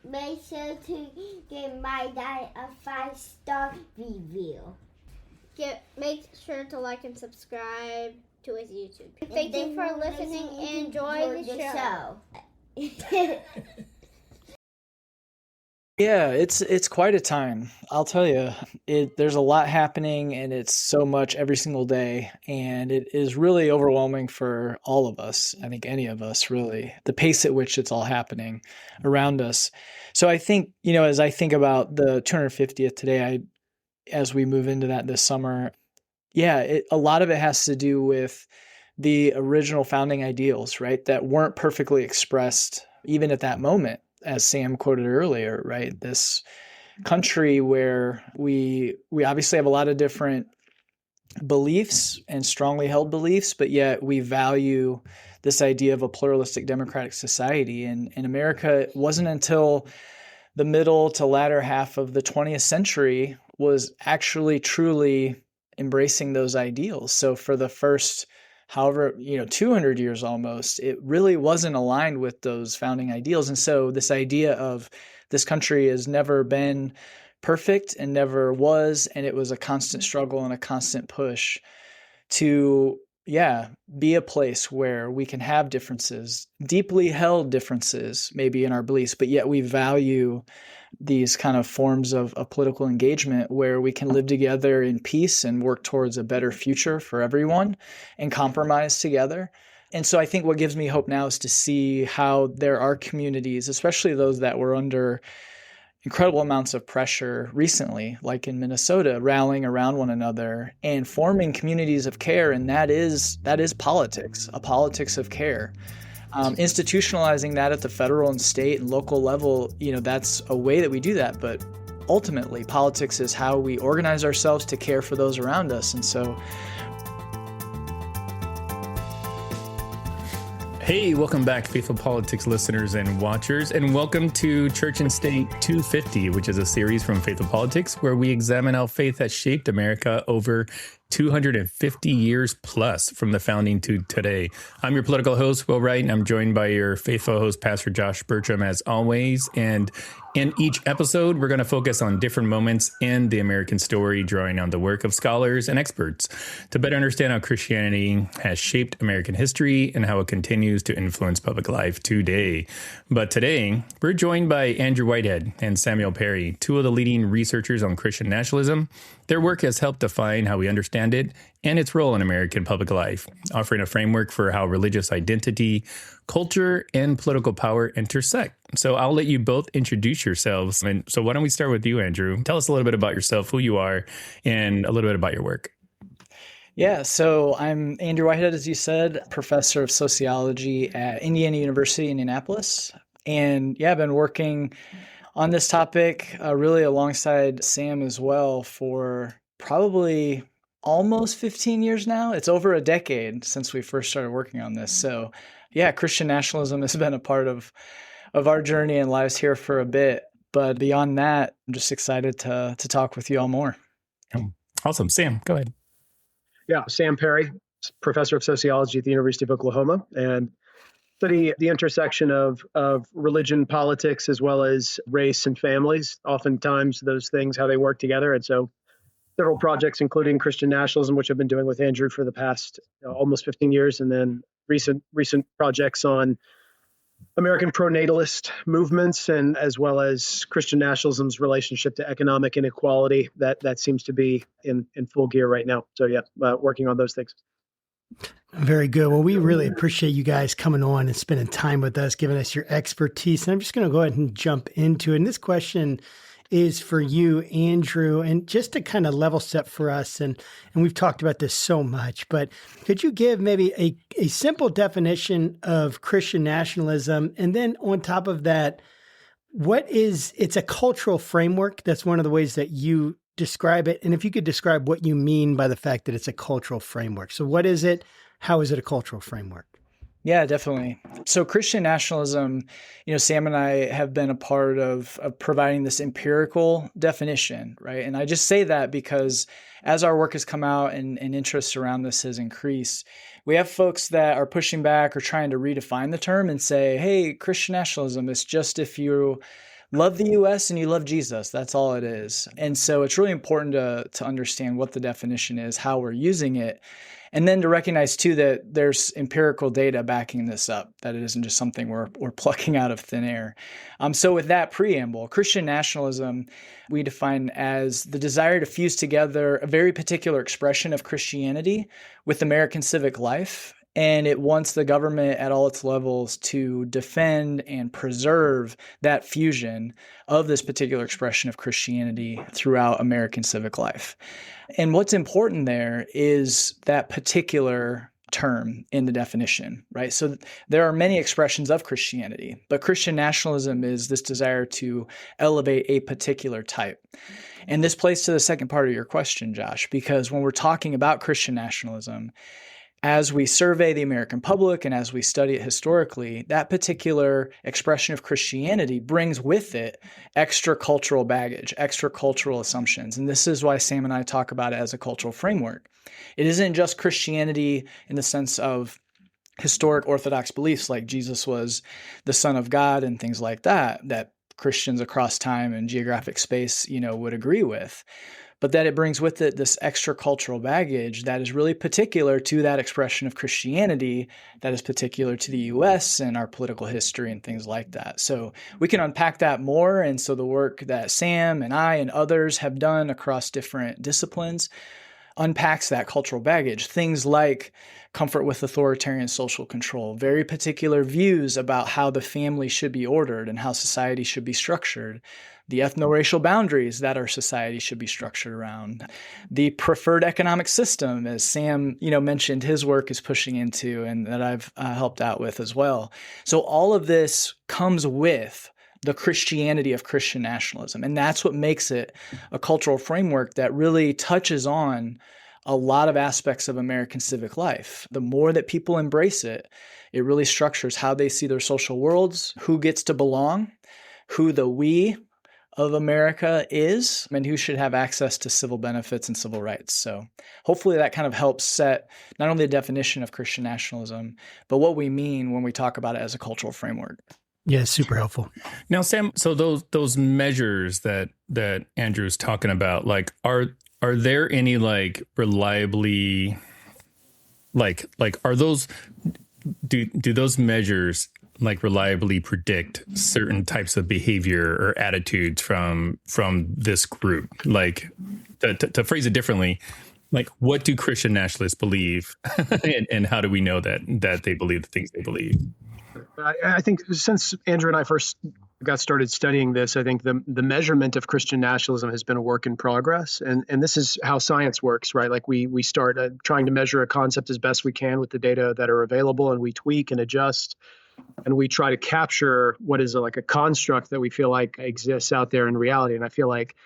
make sure to give my dad a 5-star review. Make sure to like and subscribe to his YouTube. Thank you for listening and enjoy the show. Yeah, it's quite a time. I'll tell you, there's a lot happening and it's so much every single day. And it is really overwhelming for all of us. I think any of us really, the pace at which it's all happening around us. So I think, as I think about the 250th today, as we move into that this summer, a lot of it has to do with the original founding ideals, right? That weren't perfectly expressed even at that moment, as Sam quoted earlier, right? This country where we obviously have a lot of different beliefs and strongly held beliefs, but yet we value this idea of a pluralistic democratic society. And in America, it wasn't until the middle to latter half of the 20th century was actually truly embracing those ideals. So for the first 200 years almost, it really wasn't aligned with those founding ideals. And so this idea of this country has never been perfect and never was, and it was a constant struggle and a constant push to, be a place where we can have differences, deeply held differences, maybe in our beliefs, but yet we value these kind of forms of political engagement where we can live together in peace and work towards a better future for everyone and compromise together. And so I think what gives me hope now is to see how there are communities, especially those that were under incredible amounts of pressure recently, like in Minnesota, rallying around one another and forming communities of care. And that is politics, a politics of care. Institutionalizing that at the federal and state and local level, that's a way that we do that. But ultimately, politics is how we organize ourselves to care for those around us. And so, hey, welcome back, Faithful Politics listeners and watchers, and welcome to Church and State 250, which is a series from Faithful Politics where we examine how faith has shaped America over 250 years plus from the founding to today. I'm your political host, Will Wright, and I'm joined by your faithful host, Pastor Josh Burtram, as always. And in each episode, we're going to focus on different moments in the American story, drawing on the work of scholars and experts to better understand how Christianity has shaped American history and how it continues to influence public life today. But today, we're joined by Andrew Whitehead and Samuel Perry, two of the leading researchers on Christian nationalism. Their work has helped define how we understand it and its role in American public life, offering a framework for how religious identity, culture, and political power intersect. So I'll let you both introduce yourselves. And so why don't we start with you, Andrew? Tell us a little bit about yourself, who you are, and a little bit about your work. Yeah, so I'm Andrew Whitehead, as you said, professor of sociology at Indiana University in Indianapolis. And I've been working on this topic really alongside Sam as well for probably almost 15 years now. It's over a decade since we first started working on this. So Christian nationalism has been a part of our journey and lives here for a bit. But beyond that, I'm just excited to talk with you all more. Awesome. Sam, go ahead. Yeah, Sam Perry, professor of sociology at the University of Oklahoma, and study the intersection of religion, politics, as well as race and families. Oftentimes those things, how they work together. And so several projects, including Christian nationalism, which I've been doing with Andrew for the past almost 15 years, and then recent projects on American pronatalist movements, and as well as Christian nationalism's relationship to economic inequality that seems to be in full gear right now. So working on those things. Very good. Well, we really appreciate you guys coming on and spending time with us, giving us your expertise. And I'm just going to go ahead and jump into it. And this question is for you, Andrew, and just to kind of level set for us. And we've talked about this so much, but could you give maybe a simple definition of Christian nationalism? And then on top of that, it's a cultural framework. That's one of the ways that you describe it. And if you could describe what you mean by the fact that it's a cultural framework. So what is it? How is it a cultural framework? Yeah, definitely. So Christian nationalism, Sam and I have been a part of providing this empirical definition, right? And I just say that because as our work has come out and interest around this has increased, we have folks that are pushing back or trying to redefine the term and say, hey, Christian nationalism is just if you love the U.S. and you love Jesus. That's all it is. And so it's really important to understand what the definition is, how we're using it, and then to recognize, too, that there's empirical data backing this up, that it isn't just something we're plucking out of thin air. So with that preamble, Christian nationalism we define as the desire to fuse together a very particular expression of Christianity with American civic life. And it wants the government at all its levels to defend and preserve that fusion of this particular expression of Christianity throughout American civic life. And what's important there is that particular term in the definition, right? So there are many expressions of Christianity, but Christian nationalism is this desire to elevate a particular type. And this plays to the second part of your question, Josh, because when we're talking about Christian nationalism, as we survey the American public and as we study it historically, that particular expression of Christianity brings with it extra cultural baggage, extra cultural assumptions. And this is why Sam and I talk about it as a cultural framework. It isn't just Christianity in the sense of historic Orthodox beliefs like Jesus was the Son of God and things like that, that Christians across time and geographic space, would agree with. But that it brings with it this extra cultural baggage that is really particular to that expression of Christianity that is particular to the U.S. and our political history and things like that. So we can unpack that more. And so the work that Sam and I and others have done across different disciplines unpacks that cultural baggage. Things like comfort with authoritarian social control, very particular views about how the family should be ordered and how society should be structured, the ethno-racial boundaries that our society should be structured around, the preferred economic system, as Sam, mentioned his work is pushing into and that I've helped out with as well. So all of this comes with the Christianity of Christian nationalism. And that's what makes it a cultural framework that really touches on a lot of aspects of American civic life. The more that people embrace it, it really structures how they see their social worlds, who gets to belong, who the we of America is, and who should have access to civil benefits and civil rights. So hopefully that kind of helps set not only the definition of Christian nationalism, but what we mean when we talk about it as a cultural framework. Yeah, super helpful. Now, Sam, so those measures that Andrew's talking about, like, are there any reliably are those do those measures reliably predict certain types of behavior or attitudes from this group? Like, to phrase it differently, what do Christian nationalists believe, and how do we know that they believe the things they believe? I think since Andrew and I first got started studying this, I think the measurement of Christian nationalism has been a work in progress. And this is how science works, right? Like we start trying to measure a concept as best we can with the data that are available, and we tweak and adjust, and we try to capture what is a construct that we feel like exists out there in reality. And I feel like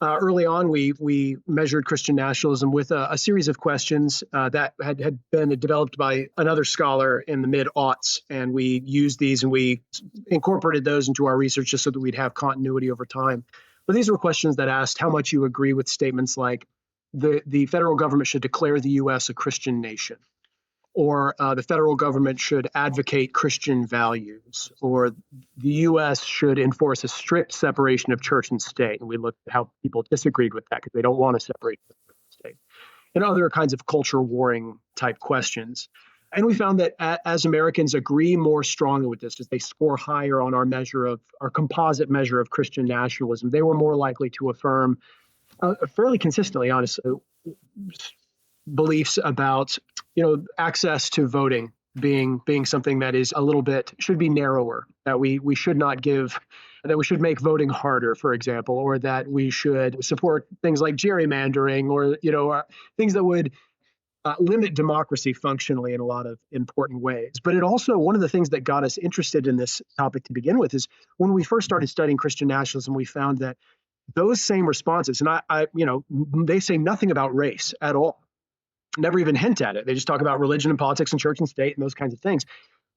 early on, we measured Christian nationalism with a series of questions that had been developed by another scholar in the mid-aughts, and we used these and we incorporated those into our research just so that we'd have continuity over time. But these were questions that asked how much you agree with statements like the federal government should declare the U.S. a Christian nation, or the federal government should advocate Christian values, or the U.S. should enforce a strict separation of church and state. And we looked at how people disagreed with that because they don't want to separate the church and state, and other kinds of culture warring type questions. And we found that as Americans agree more strongly with this, as they score higher on our composite measure of Christian nationalism, they were more likely to affirm fairly consistently, honestly, beliefs about access to voting being something that is a little bit should be narrower, that we should not give, that we should make voting harder, for example, or that we should support things like gerrymandering, or things that would limit democracy functionally in a lot of important ways. But it also, one of the things that got us interested in this topic to begin with is when we first started studying Christian nationalism, we found that those same responses, and they say nothing about race at all. Never even hint at it. They just talk about religion and politics and church and state and those kinds of things.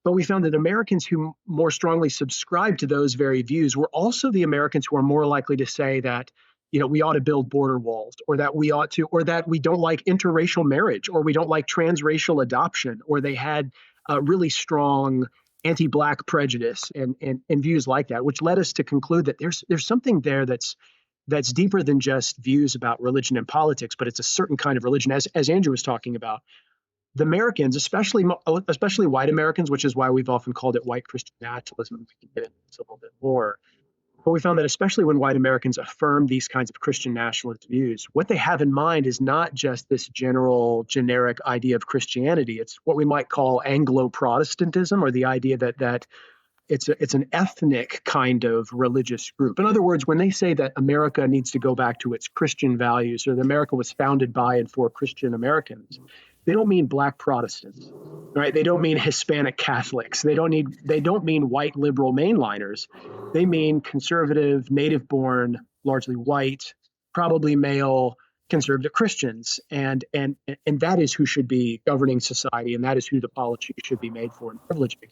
But we found that Americans who more strongly subscribe to those very views were also the Americans who are more likely to say that, we ought to build border walls, or that we ought to, or that we don't like interracial marriage, or we don't like transracial adoption, or they had really strong anti-Black prejudice and views like that, which led us to conclude that there's something there that's deeper than just views about religion and politics, but it's a certain kind of religion. As Andrew was talking about, the Americans, especially white Americans, which is why we've often called it white Christian nationalism. We can get into this a little bit more. But we found that especially when white Americans affirm these kinds of Christian nationalist views, what they have in mind is not just this generic idea of Christianity. It's what we might call Anglo-Protestantism, or the idea that it's an ethnic kind of religious group. In other words, when they say that America needs to go back to its Christian values, or that America was founded by and for Christian Americans, they don't mean Black Protestants, right? They don't mean Hispanic Catholics. They don't mean white liberal mainliners. They mean conservative, native-born, largely white, probably male, conservative Christians, and that is who should be governing society, and that is who the polity should be made for and privileging.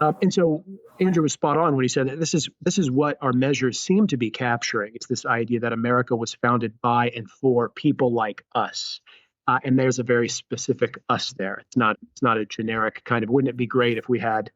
And so Andrew was spot on when he said that this is what our measures seem to be capturing. It's this idea that America was founded by and for people like us. And there's a very specific us there. It's not a generic kind of, wouldn't it be great if we had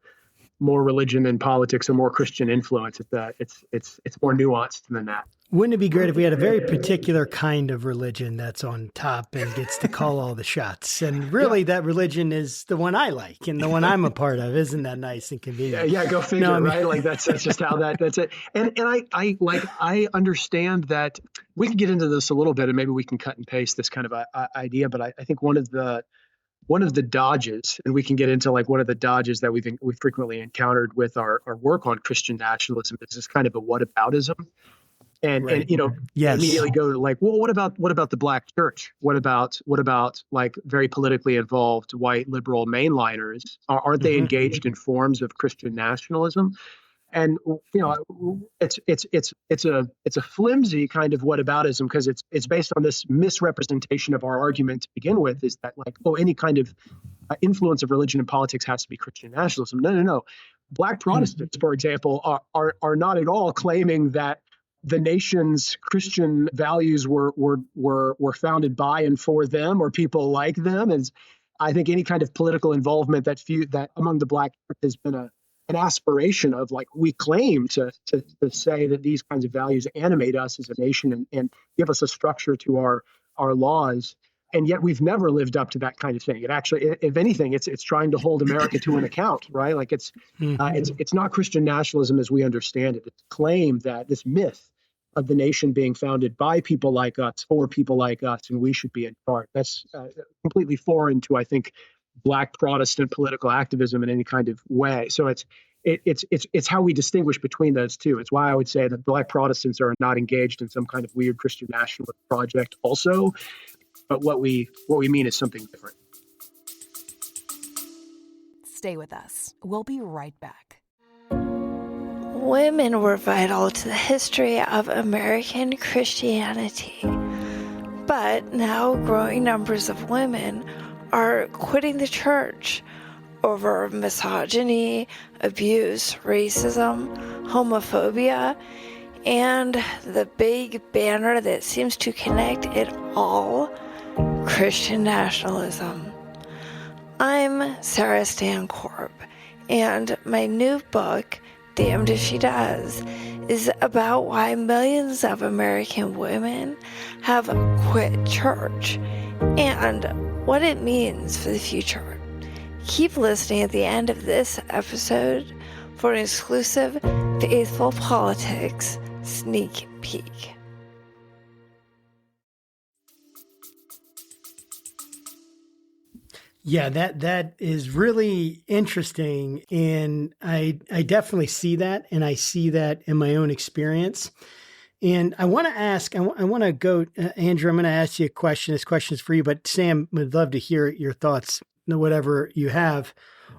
more religion and politics or more Christian influence? It's more nuanced than that. Wouldn't it be great if we had a very particular kind of religion that's on top and gets to call all the shots? And really, that religion is the one I like and the one I'm a part of. Isn't that nice and convenient? Yeah, go figure, no, I mean, right? Like that's just how that's it. And I understand that we can get into this a little bit, and maybe we can cut and paste this kind of idea. But I think one of the dodges, and we can get into like one of the dodges that we've frequently encountered with our work on Christian nationalism, is this kind of a whataboutism. And yes. Immediately go to like, well, what about the Black church? What about like very politically involved white liberal mainliners? Aren't they engaged in forms of Christian nationalism? And it's a flimsy kind of whataboutism, because it's based on this misrepresentation of our argument to begin with, is that like, any kind of influence of religion and politics has to be Christian nationalism. No. Black Protestants, for example, are not at all claiming that the nation's Christian values were founded by and for them or people like them. And I think any kind of political involvement that among the Black church has been an aspiration of, like, we claim to say that these kinds of values animate us as a nation and give us a structure to our laws. And yet we've never lived up to that kind of thing. It actually, if anything, it's trying to hold America to an account, right? Like it's not Christian nationalism as we understand it. It's claim that this myth of the nation being founded by people like us, for people like us, and we should be in charge. That's completely foreign to, I think, Black Protestant political activism in any kind of way. So it's how we distinguish between those two. It's why I would say that Black Protestants are not engaged in some kind of weird Christian nationalist project also, but what we mean is something different. Stay with us. We'll be right back. Women were vital to the history of American Christianity, but now growing numbers of women are quitting the church over misogyny, abuse, racism, homophobia, and the big banner that seems to connect it all, Christian nationalism. I'm Sarah Stancorp, and my new book, Damned If She Does, is about why millions of American women have quit church and what it means for the future. Keep listening at the end of this episode for an exclusive Faithful Politics sneak peek. Yeah, that is really interesting. And I definitely see that. And I see that in my own experience. And I want to ask, I want to go, Andrew, I'm going to ask you a question. This question is for you, but Sam, would love to hear your thoughts, whatever you have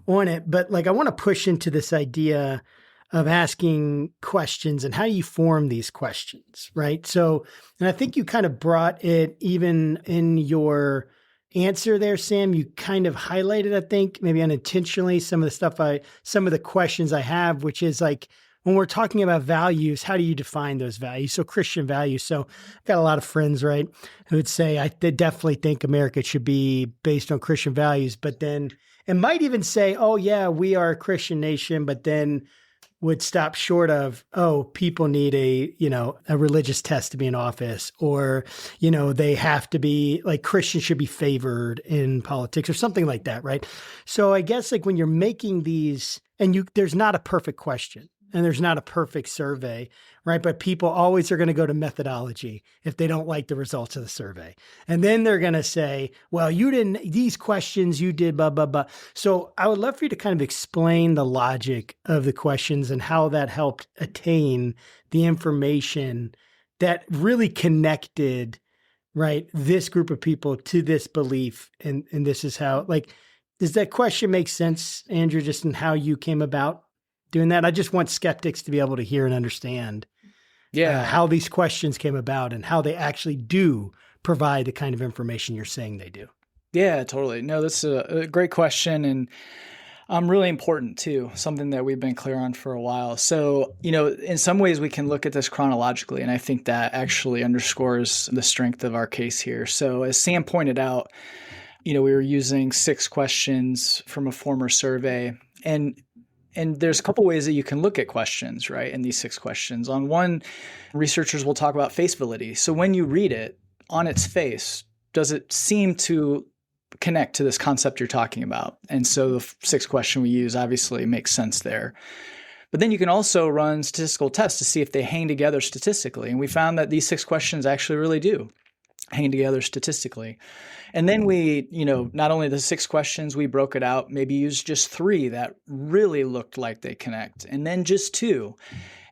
on it. But like, I want to push into this idea of asking questions and how you form these questions, right? So, and I think you kind of brought it even in your answer there, Sam. You kind of highlighted, I think, maybe unintentionally, some of the questions I have, which is like, when we're talking about values, how do you define those values? So Christian values. So I've got a lot of friends, right, who would say, they definitely think America should be based on Christian values. But then and might even say, oh, yeah, we are a Christian nation, but then would stop short of, oh, people need a religious test to be in office, or, they have to be like Christians should be favored in politics or something like that. Right. So I guess like when you're making these, and there's not a perfect question and there's not a perfect survey, right? But people always are going to go to methodology if they don't like the results of the survey. And then they're going to say, well, these questions you did, blah, blah, blah. So I would love for you to kind of explain the logic of the questions and how that helped attain the information that really connected, right, this group of people to this belief. And this is how, like, does that question make sense, Andrew, just in how you came about doing that? I just want skeptics to be able to hear and understand how these questions came about and how they actually do provide the kind of information you're saying they do. Yeah, totally. No, that's a great question, and really important too, something that we've been clear on for a while. So, in some ways we can look at this chronologically, and I think that actually underscores the strength of our case here. So as Sam pointed out, we were using 6 questions from a former survey, and there's a couple ways that you can look at questions, right, in these 6 questions. On one, researchers will talk about face validity. So when you read it on its face, does it seem to connect to this concept you're talking about? And so the 6th question we use obviously makes sense there. But then you can also run statistical tests to see if they hang together statistically. And we found that these 6 questions actually really do hang together statistically. And then we, not only the 6 questions, we broke it out, maybe used just 3 that really looked like they connect, and then just 2.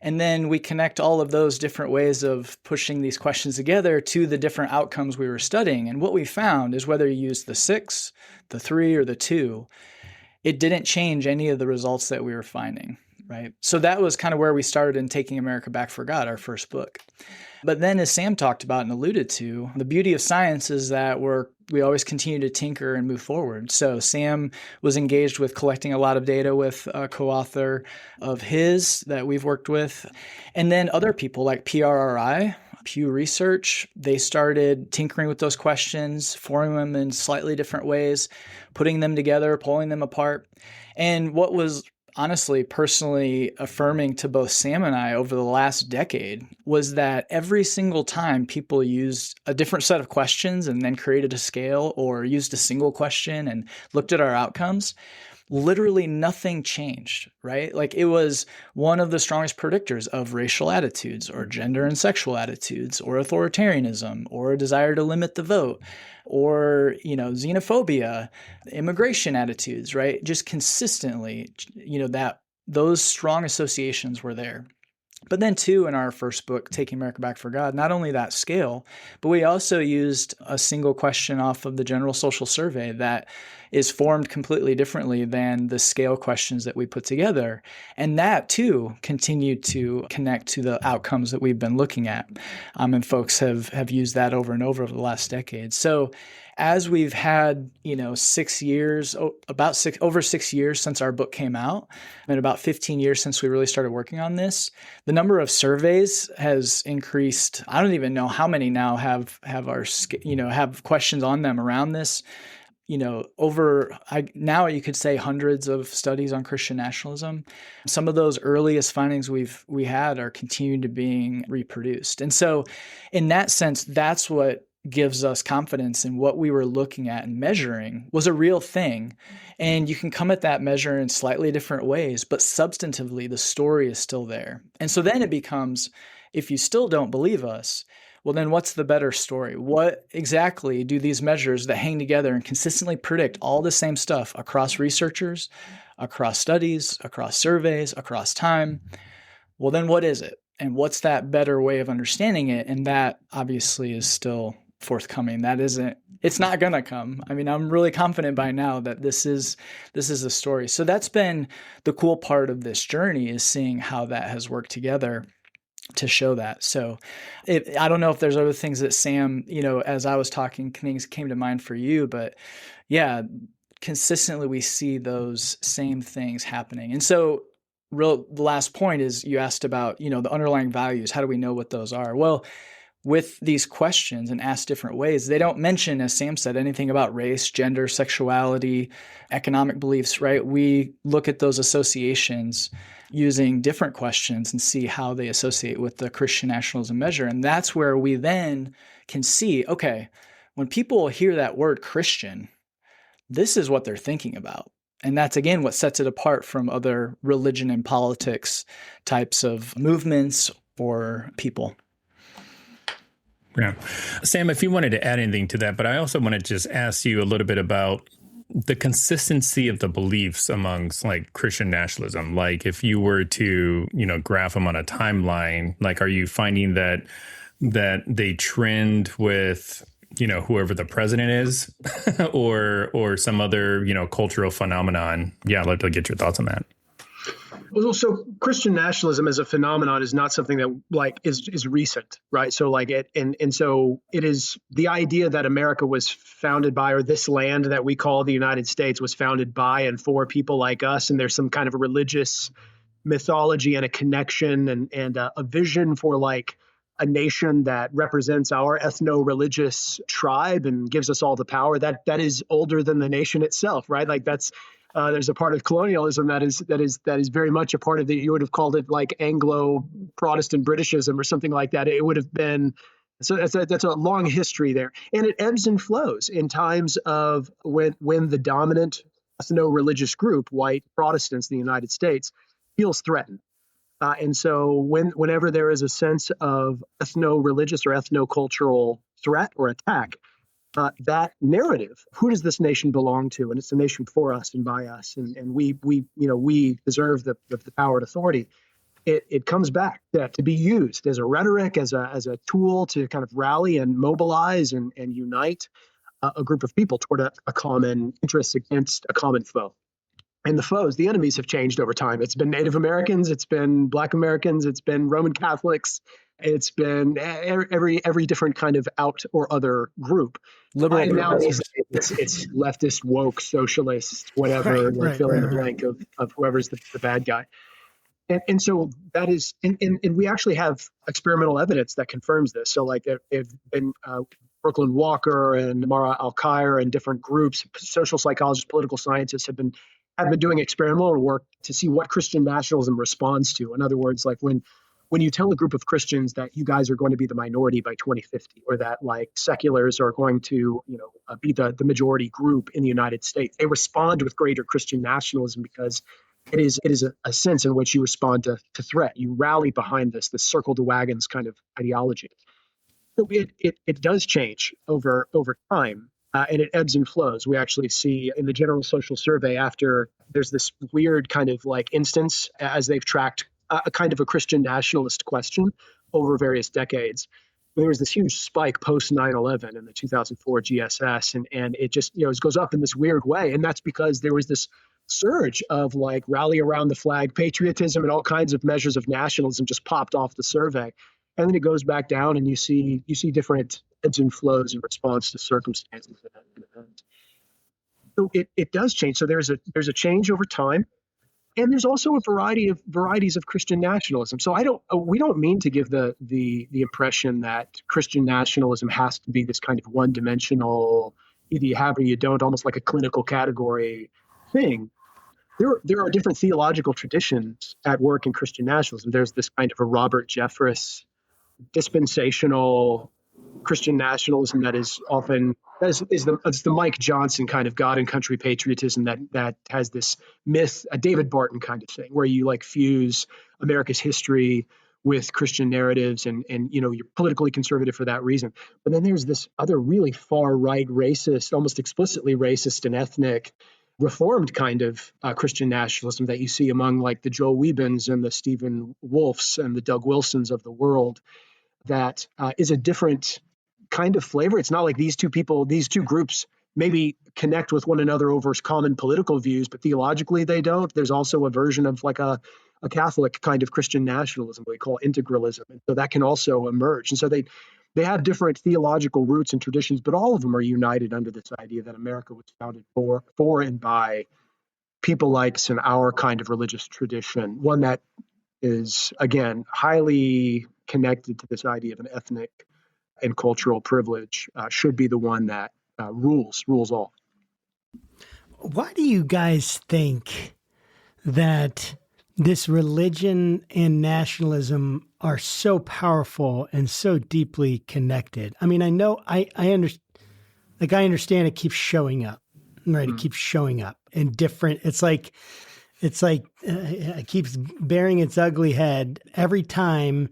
And then we connect all of those different ways of pushing these questions together to the different outcomes we were studying. And what we found is whether you use the 6, the 3, or the 2, it didn't change any of the results that we were finding, right? So that was kind of where we started in Taking America Back for God, our first book. But then, as Sam talked about and alluded to, the beauty of science is that we always continue to tinker and move forward. So Sam was engaged with collecting a lot of data with a co-author of his that we've worked with. And then other people like PRRI, Pew Research, they started tinkering with those questions, forming them in slightly different ways, putting them together, pulling them apart. And what was honestly, personally affirming to both Sam and I over the last decade was that every single time people used a different set of questions and then created a scale, or used a single question and looked at our outcomes, literally nothing changed, right? Like it was one of the strongest predictors of racial attitudes or gender and sexual attitudes or authoritarianism or a desire to limit the vote or, xenophobia, immigration attitudes, right? Just consistently, that those strong associations were there. But then too, in our first book, Taking America Back for God, not only that scale, but we also used a single question off of the General Social Survey that is formed completely differently than the scale questions that we put together. And that too continued to connect to the outcomes that we've been looking at. And folks have used that over and over the last decade. So as we've had, 6 years, over 6 years since our book came out, and about 15 years since we really started working on this, the number of surveys has increased. I don't even know how many now have questions on them around this. Now you could say hundreds of studies on Christian nationalism. Some of those earliest findings we had are continuing to being reproduced. And so in that sense, that's what gives us confidence in what we were looking at and measuring was a real thing. And you can come at that measure in slightly different ways, but substantively, the story is still there. And so then it becomes, if you still don't believe us, well, then what's the better story? What exactly do these measures that hang together and consistently predict all the same stuff across researchers, across studies, across surveys, across time? Well, then what is it? And what's that better way of understanding it? And that obviously is still forthcoming. It's not going to come. I mean, I'm really confident by now that this is the story. So that's been the cool part of this journey, is seeing how that has worked together to show that. So I don't know if there's other things that Sam, as I was talking, things came to mind for you, but yeah, consistently we see those same things happening. And so the last point is you asked about, the underlying values. How do we know what those are? Well, with these questions and asked different ways, they don't mention, as Sam said, anything about race, gender, sexuality, economic beliefs, right? We look at those associations using different questions and see how they associate with the Christian nationalism measure. And that's where we then can see, okay, when people hear that word Christian, this is what they're thinking about. And that's, again, what sets it apart from other religion and politics types of movements or people. Yeah. Sam, if you wanted to add anything to that, but I also want to just ask you a little bit about the consistency of the beliefs amongst like Christian nationalism. Like if you were to, graph them on a timeline, like are you finding that they trend with, whoever the president is or some other, cultural phenomenon? Yeah, I'd love to get your thoughts on that. Well, so Christian nationalism as a phenomenon is not something that is recent, right? So so it is the idea that America was founded by, or this land that we call the United States was founded by and for people like us. And there's some kind of a religious mythology and a connection and a vision for like a nation that represents our ethno-religious tribe and gives us all the power. That is older than the nation itself, right? Like that's there's a part of colonialism that is very much a part of the, you would have called it like Anglo-Protestant Britishism or something like that. It would have been, so that's a long history there. And it ebbs and flows in times of when the dominant ethno-religious group, white Protestants in the United States, feels threatened. And so whenever there is a sense of ethno-religious or ethno-cultural threat or attack, that narrative, who does this nation belong to? And it's a nation for us and by us, and we deserve the power and authority. It comes back to be used as a rhetoric, as a tool to kind of rally and mobilize and unite a group of people toward a common interest against a common foe. And the enemies have changed over time. It's been Native Americans, it's been Black Americans, it's been Roman Catholics, it's been every different kind of out or other group. Liberal now it's leftist, woke, socialist, whatever, fill in the blank of whoever's the bad guy. And so that is, and we actually have experimental evidence that confirms this. So like it's been Brooklyn Walker and Mara Alkire and different groups, social psychologists, political scientists have been doing experimental work to see what Christian nationalism responds to. In other words, like when you tell a group of Christians that you guys are going to be the minority by 2050, or that like seculars are going to, be the majority group in the United States, they respond with greater Christian nationalism because it is a sense in which you respond to threat. You rally behind this circle the wagons kind of ideology. So it does change over time. And it ebbs and flows. We actually see in the General Social Survey, after there's this weird kind of like instance as they've tracked a kind of a Christian nationalist question over various decades. There was this huge spike post 9/11 in the 2004 GSS, and it just it goes up in this weird way. And that's because there was this surge of like rally around the flag patriotism, and all kinds of measures of nationalism just popped off the survey. And then it goes back down, and you see different ebbs and flows in response to circumstances. So it does change. So there's a change over time, and there's also a varieties of Christian nationalism. So we don't mean to give the impression that Christian nationalism has to be this kind of one-dimensional, either you have or you don't, almost like a clinical category thing. There are different theological traditions at work in Christian nationalism. There's this kind of a Robert Jeffress dispensational Christian nationalism that is often it's the Mike Johnson kind of God and country patriotism that has this myth, a David Barton kind of thing, where you like fuse America's history with Christian narratives and you're politically conservative for that reason. But then there's this other really far right, racist, almost explicitly racist and ethnic, reformed kind of Christian nationalism that you see among like the Joel Wiebens and the Stephen Wolfs and the Doug Wilsons of the world. That is a different kind of flavor. It's not like these two groups maybe connect with one another over common political views, but theologically they don't. There's also a version of like a Catholic kind of Christian nationalism we call integralism. And so that can also emerge. And so they have different theological roots and traditions, but all of them are united under this idea that America was founded for and by people like us in our kind of religious tradition, one that is, again, highly connected to this idea of an ethnic and cultural privilege should be the one that rules all. Why do you guys think that this religion and nationalism are so powerful and so deeply connected? I mean, I know I understand it keeps showing up, right? It keeps showing up in different. It's like it keeps bearing its ugly head every time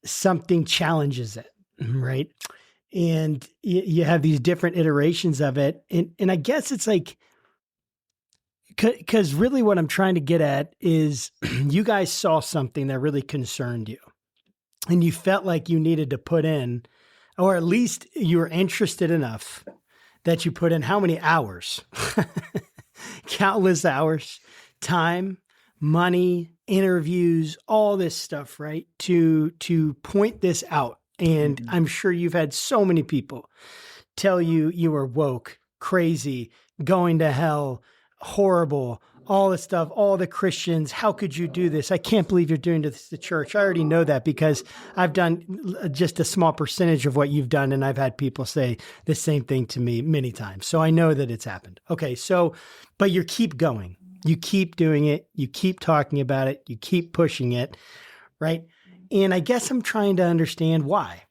something challenges it, right? And you have these different iterations of it, and I guess it's like. Because really what I'm trying to get at is you guys saw something that really concerned you and you felt like you needed to put in, or at least you were interested enough that you put in how many hours, countless hours, time, money, interviews, all this stuff, right? To point this out. And I'm sure you've had so many people tell you you were woke, crazy, going to hell, horrible, all this stuff, all the Christians, how could you do this? I can't believe you're doing this to the church. I already know that because I've done just a small percentage of what you've done, and I've had people say the same thing to me many times. So I know that it's happened. Okay, so, but you keep going. You keep doing it. You keep talking about it. You keep pushing it, right? And I guess I'm trying to understand why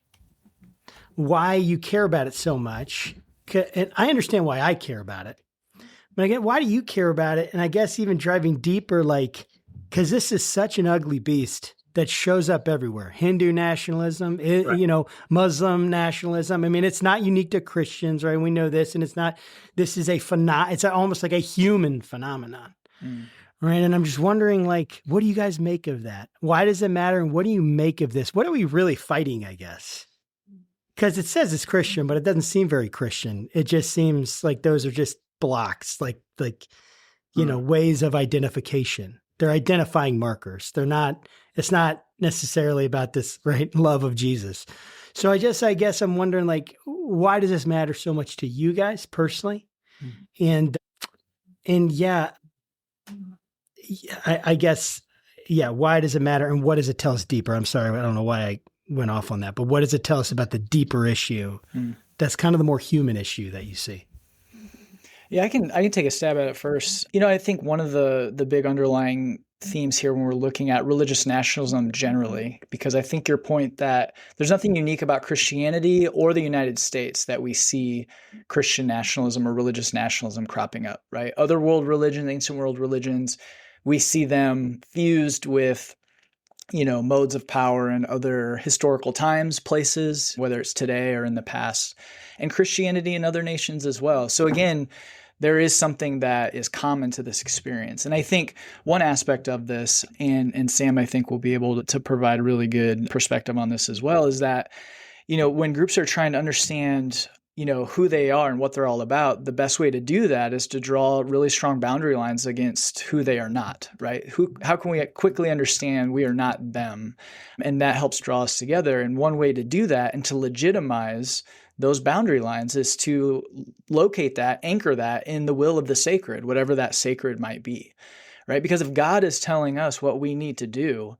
you care about it so much. And I understand why I care about it. But again, why do you care about it? And I guess even driving deeper, like, because this is such an ugly beast that shows up everywhere. Hindu nationalism, right. Muslim nationalism. I mean, it's not unique to Christians, right? We know this, and this is it's almost like a human phenomenon, right? And I'm just wondering, like, what do you guys make of that? Why does it matter? And what do you make of this? What are we really fighting, I guess? Because it says it's Christian, but it doesn't seem very Christian. It just seems like those are just blocks, like ways of identification. They're identifying markers. It's not necessarily about this, right, love of Jesus. So I guess I'm wondering, like, why does this matter so much to you guys personally? And yeah, I guess, why does it matter? And what does it tell us deeper? I'm sorry, I don't know why I went off on that, but what does it tell us about the deeper issue? That's kind of the more human issue that you see. Yeah, I can take a stab at it first. I think one of the big underlying themes here when we're looking at religious nationalism generally, because I think your point that there's nothing unique about Christianity or the United States that we see Christian nationalism or religious nationalism cropping up, right? Other world religions, ancient world religions, we see them fused with modes of power in other historical times, places, whether it's today or in the past, and Christianity in other nations as well. So again, there is something that is common to this experience. And I think one aspect of this, and Sam, I think, will be able to provide a really good perspective on this as well, is that, when groups are trying to understand, who they are and what they're all about, the best way to do that is to draw really strong boundary lines against who they are not, right? How can we quickly understand we are not them? And that helps draw us together. And one way to do that and to legitimize those boundary lines is to locate that, anchor that in the will of the sacred, whatever that sacred might be, right? Because if God is telling us what we need to do,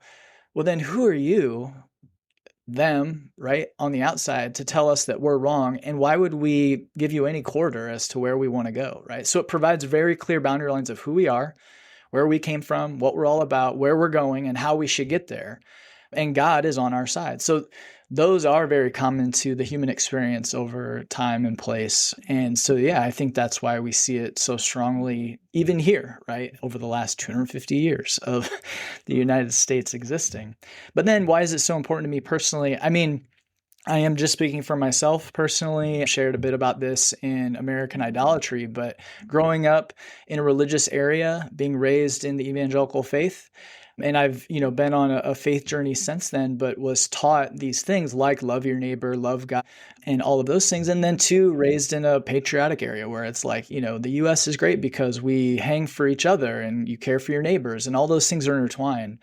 well, then who are you, them, right, on the outside to tell us that we're wrong? And why would we give you any quarter as to where we want to go, right? So it provides very clear boundary lines of who we are, where we came from, what we're all about, where we're going, and how we should get there. And God is on our side. So those are very common to the human experience over time and place. And so, I think that's why we see it so strongly, even here, right, over the last 250 years of the United States existing. But then why is it so important to me personally? I mean, I am just speaking for myself personally. I shared a bit about this in American Idolatry, but growing up in a religious area, being raised in the evangelical faith, and I've, been on a faith journey since then, but was taught these things like love your neighbor, love God, and all of those things. And then too, raised in a patriotic area where it's like, the U.S. is great because we hang for each other and you care for your neighbors and all those things are intertwined.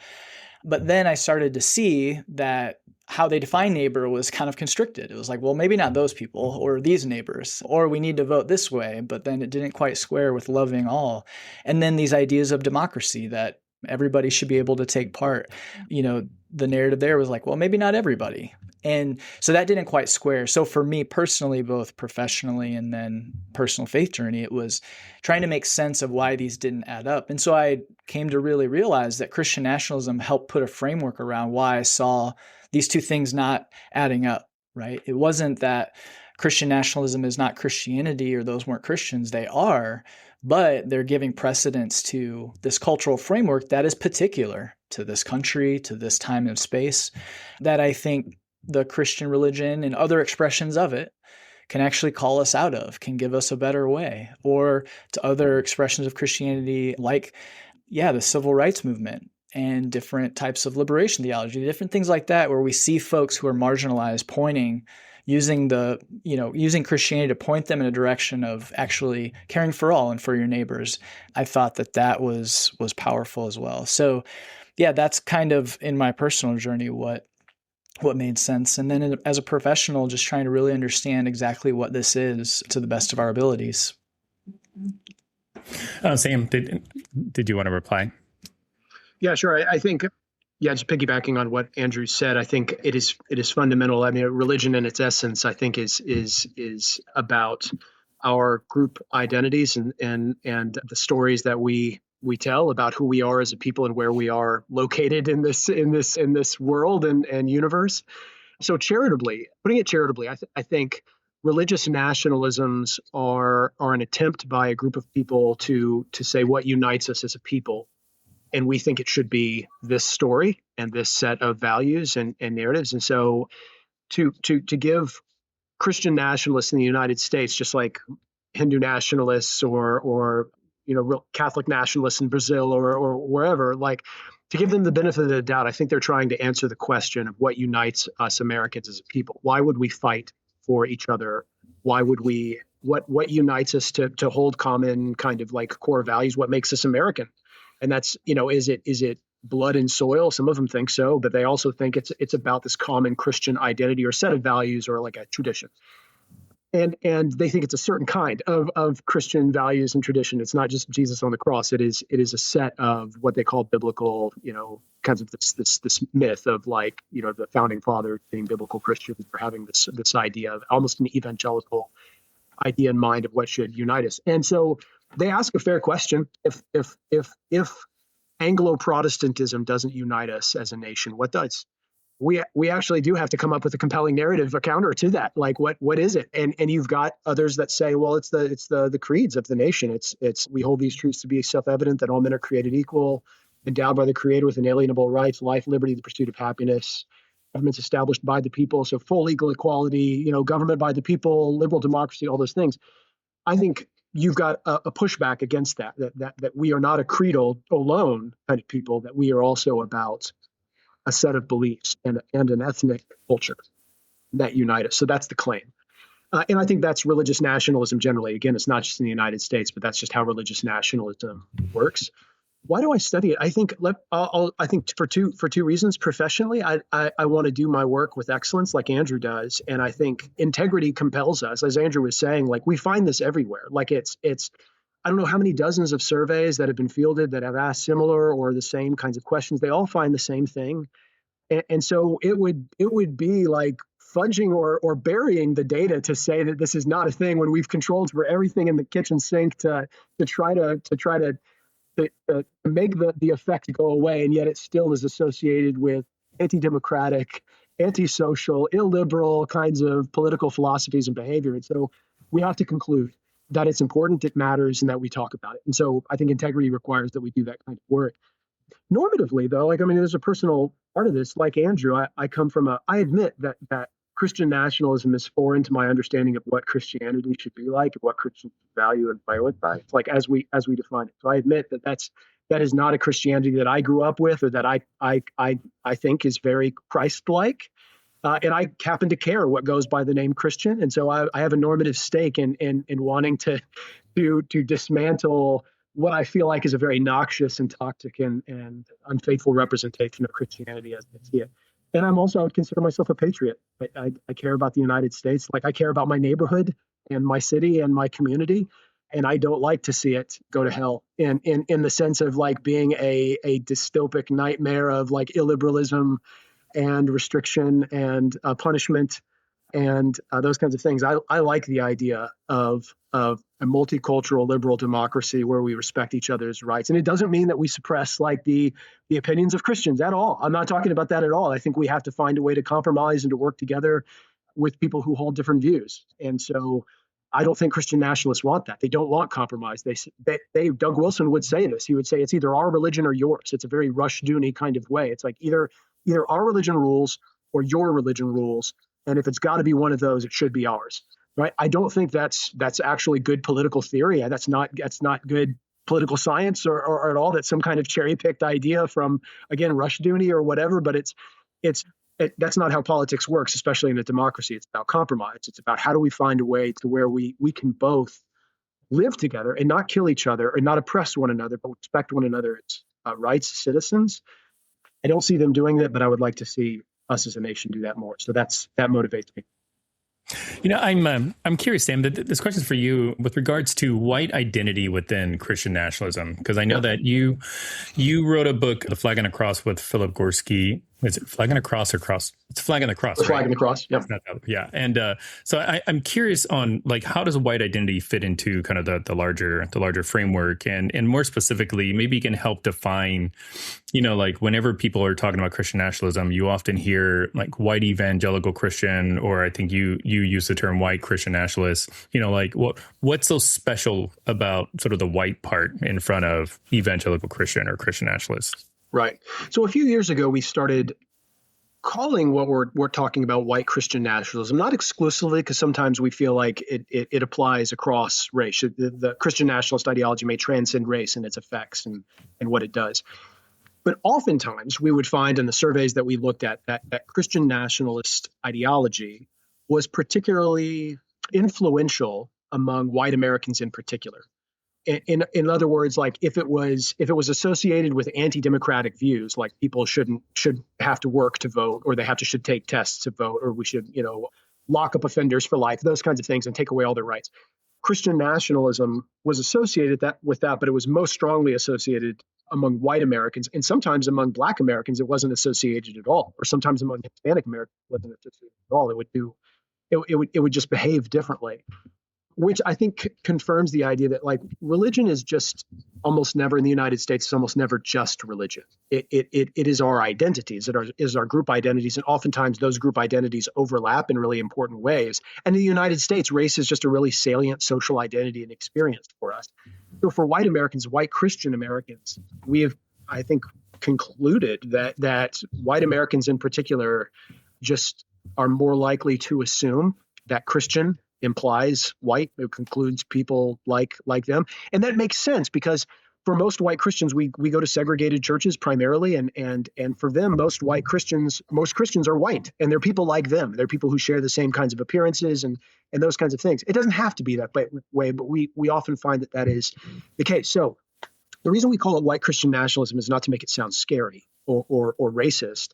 But then I started to see that how they define neighbor was kind of constricted. It was like, well, maybe not those people or these neighbors, or we need to vote this way, but then it didn't quite square with loving all. And then these ideas of democracy that everybody should be able to take part. The narrative there was like, well, maybe not everybody. And so that didn't quite square. So for me personally, both professionally and then personal faith journey, it was trying to make sense of why these didn't add up. And so I came to really realize that Christian nationalism helped put a framework around why I saw these two things not adding up, right? It wasn't that Christian nationalism is not Christianity or those weren't Christians. They are, but they're giving precedence to this cultural framework that is particular to this country, to this time and space, that I think the Christian religion and other expressions of it can actually call us out of, can give us a better way, or to other expressions of Christianity like, the civil rights movement and different types of liberation theology, different things like that, where we see folks who are marginalized using Christianity to point them in a direction of actually caring for all and for your neighbors. I thought that was powerful as well. So that's kind of in my personal journey what made sense. And then as a professional, just trying to really understand exactly what this is to the best of our abilities. Sam, did you want to reply? Yeah, sure. I think, just piggybacking on what Andrew said, I think it is fundamental. I mean, religion in its essence, I think, is about our group identities and the stories that we tell about who we are as a people and where we are located in this world and universe. So putting it charitably, I think religious nationalisms are an attempt by a group of people to say what unites us as a people. And we think it should be this story and this set of values and narratives. And so to give Christian nationalists in the United States, just like Hindu nationalists or real Catholic nationalists in Brazil or wherever, like, to give them the benefit of the doubt, I think they're trying to answer the question of what unites us Americans as a people. Why would we fight for each other? Why would we? What unites us to hold common kind of like core values? What makes us American? And that's, is it blood and soil? Some of them think so, but they also think it's about this common Christian identity or set of values or like a tradition. And they think it's a certain kind of Christian values and tradition. It's not just Jesus on the cross. It is a set of what they call biblical, kinds of this myth of like, the founding fathers being biblical Christians or having this idea of almost an evangelical idea in mind of what should unite us. And so they ask a fair question. If Anglo-Protestantism doesn't unite us as a nation, what does? We actually do have to come up with a compelling narrative, a counter to that. Like what is it? And you've got others that say, well, it's the creeds of the nation. It's we hold these truths to be self-evident that all men are created equal, endowed by the Creator with inalienable rights, life, liberty, the pursuit of happiness. Governments established by the people, so full legal equality, government by the people, liberal democracy, all those things. I think you've got a pushback against that we are not a creedal alone kind of people, that we are also about a set of beliefs and an ethnic culture that unite us. So that's the claim. And I think that's religious nationalism generally. Again, it's not just in the United States, but that's just how religious nationalism works. Why do I study it? I think I think for two reasons. Professionally, I want to do my work with excellence like Andrew does. And I think integrity compels us. As Andrew was saying, like, we find this everywhere. Like it's I don't know how many dozens of surveys that have been fielded that have asked similar or the same kinds of questions. They all find the same thing. And so it would be like fudging or burying the data to say that this is not a thing when we've controlled for everything in the kitchen sink to try to make the effect go away, and yet it still is associated with anti-democratic, antisocial, illiberal kinds of political philosophies and behavior. And so we have to conclude that it's important, it matters, and that we talk about it. And so I think integrity requires that we do that kind of work. Normatively, though, there's a personal part of this. Like Andrew, I come from I admit that Christian nationalism is foreign to my understanding of what Christianity should be like and what Christians value and prioritize, like as we define it. So I admit that is not a Christianity that I grew up with or that I think is very Christ-like. And I happen to care what goes by the name Christian. And so I have a normative stake in wanting to dismantle what I feel like is a very noxious and toxic and unfaithful representation of Christianity as I see it. And I would consider myself a patriot. I care about the United States. Like, I care about my neighborhood and my city and my community. And I don't like to see it go to hell in the sense of like being a dystopic nightmare of like illiberalism, and restriction and punishment and those kinds of things. I like the idea of a multicultural liberal democracy where we respect each other's rights. And it doesn't mean that we suppress like the opinions of Christians at all. I'm not talking about that at all. I think we have to find a way to compromise and to work together with people who hold different views. And so I don't think Christian nationalists want that. They don't want compromise. They Doug Wilson would say this. He would say it's either our religion or yours. It's a very Rushdoony kind of way. It's like either our religion rules or your religion rules. And if it's got to be one of those, it should be ours. Right? I don't think that's actually good political theory. That's not good political science or at all. That's some kind of cherry-picked idea from, again, Rushdoony or whatever. But that's not how politics works, especially in a democracy. It's about compromise. It's about how do we find a way to where we can both live together and not kill each other and not oppress one another, but respect one another's rights as citizens. I don't see them doing that, but I would like to see us as a nation do that more. So that motivates me. I'm curious, Sam, that this question is for you with regards to white identity within Christian nationalism, because I know that you wrote a book, The Flag and the Cross, with Philip Gorski. Is it Flag and the Cross or Cross? It's Flag and the Cross. Flag and the Cross. Yep. Yeah. And so I'm curious on like how does white identity fit into kind of the larger framework, and more specifically, maybe you can help define, like whenever people are talking about Christian nationalism, you often hear like white evangelical Christian, or I think you use the term white Christian nationalist. Like what's so special about sort of the white part in front of evangelical Christian or Christian nationalist? Right. So a few years ago, we started calling what we're talking about white Christian nationalism, not exclusively, because sometimes we feel like it applies across race. The Christian nationalist ideology may transcend race and its effects and what it does. But oftentimes we would find in the surveys that we looked at that Christian nationalist ideology was particularly influential among white Americans in particular. In other words, like if it was associated with anti-democratic views, like people should have to work to vote, or they should take tests to vote, or we should lock up offenders for life, those kinds of things, and take away all their rights. Christian nationalism was associated with that, but it was most strongly associated among white Americans, and sometimes among Black Americans, it wasn't associated at all, or sometimes among Hispanic Americans, it wasn't associated at all. It would just behave differently, which I think confirms the idea that like religion is just almost never in the United States, it's almost never just religion. It is our identities, it is our group identities. And oftentimes those group identities overlap in really important ways. And in the United States, race is just a really salient social identity and experience for us. So for white Americans, white Christian Americans, we have, I think, concluded that white Americans in particular just are more likely to assume that Christian implies white. It concludes people like them. And that makes sense because for most white Christians, we go to segregated churches primarily. And for them, most Christians are white, and they're people like them. They're people who share the same kinds of appearances and those kinds of things. It doesn't have to be that way, but we often find that is the case. So the reason we call it white Christian nationalism is not to make it sound scary or racist.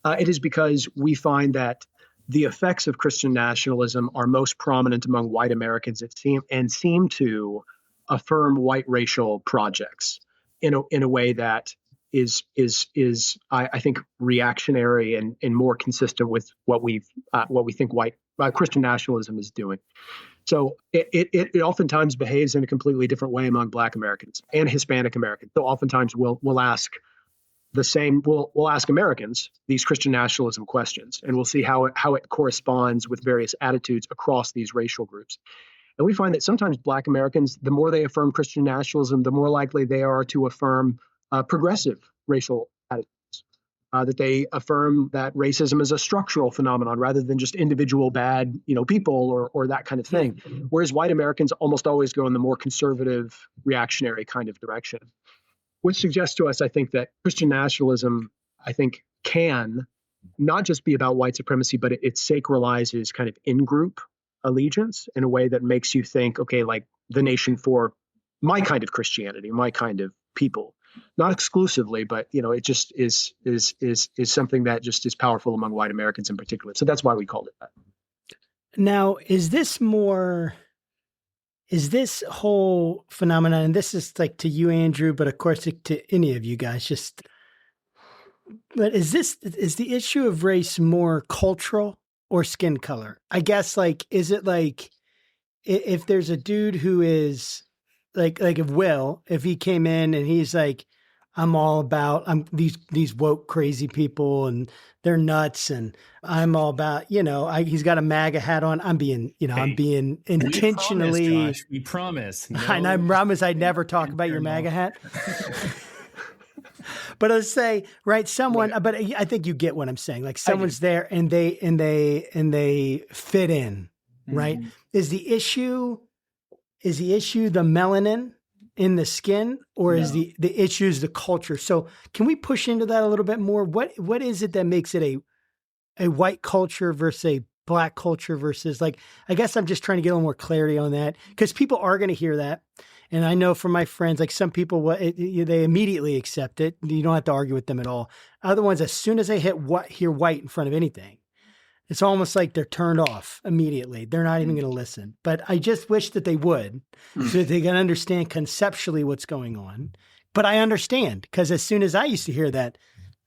It is because we find that the effects of Christian nationalism are most prominent among white Americans seem to affirm white racial projects in a way that is I think reactionary and more consistent with what we think white Christian nationalism is doing. So it oftentimes behaves in a completely different way among Black Americans and Hispanic Americans. So oftentimes we'll ask the same. We'll ask Americans these Christian nationalism questions, and we'll see how it corresponds with various attitudes across these racial groups. And we find that sometimes Black Americans, the more they affirm Christian nationalism, the more likely they are to affirm progressive racial attitudes. That they affirm that racism is a structural phenomenon rather than just individual bad, people or that kind of thing. Whereas white Americans almost always go in the more conservative, reactionary kind of direction. Which suggests to us, I think, that Christian nationalism, I think, can not just be about white supremacy, but it sacralizes kind of in-group allegiance in a way that makes you think, okay, like the nation for my kind of Christianity, my kind of people. Not exclusively, but it just is something that just is powerful among white Americans in particular. So that's why we called it that. Now, is this whole phenomenon, and this is like to you, Andrew, but of course to any of you guys, just But is the issue of race more cultural or skin color? I guess, like, is it like if there's a dude who is like if he came in and he's like, I'm these woke crazy people and they're nuts and I'm all about, he's got a MAGA hat on. I'm being intentionally. We promise. No. And I promise I'd never talk about your MAGA hat. But let's say, right, someone, but I think you get what I'm saying. Like someone's there and they fit in, right? Mm-hmm. Is the issue the melanin in the skin, or is the issue is the culture? So can we push into that a little bit more? What is it that makes it a white culture versus a black culture versus, like, I guess I'm just trying to get a little more clarity on that, because people are going to hear that. And I know from my friends, like some people, they immediately accept it. You don't have to argue with them at all. Other ones, as soon as they hear white in front of anything, it's almost like they're turned off immediately. They're not even going to listen. But I just wish that they would, so that they can understand conceptually what's going on. But I understand, because as soon as I used to hear that,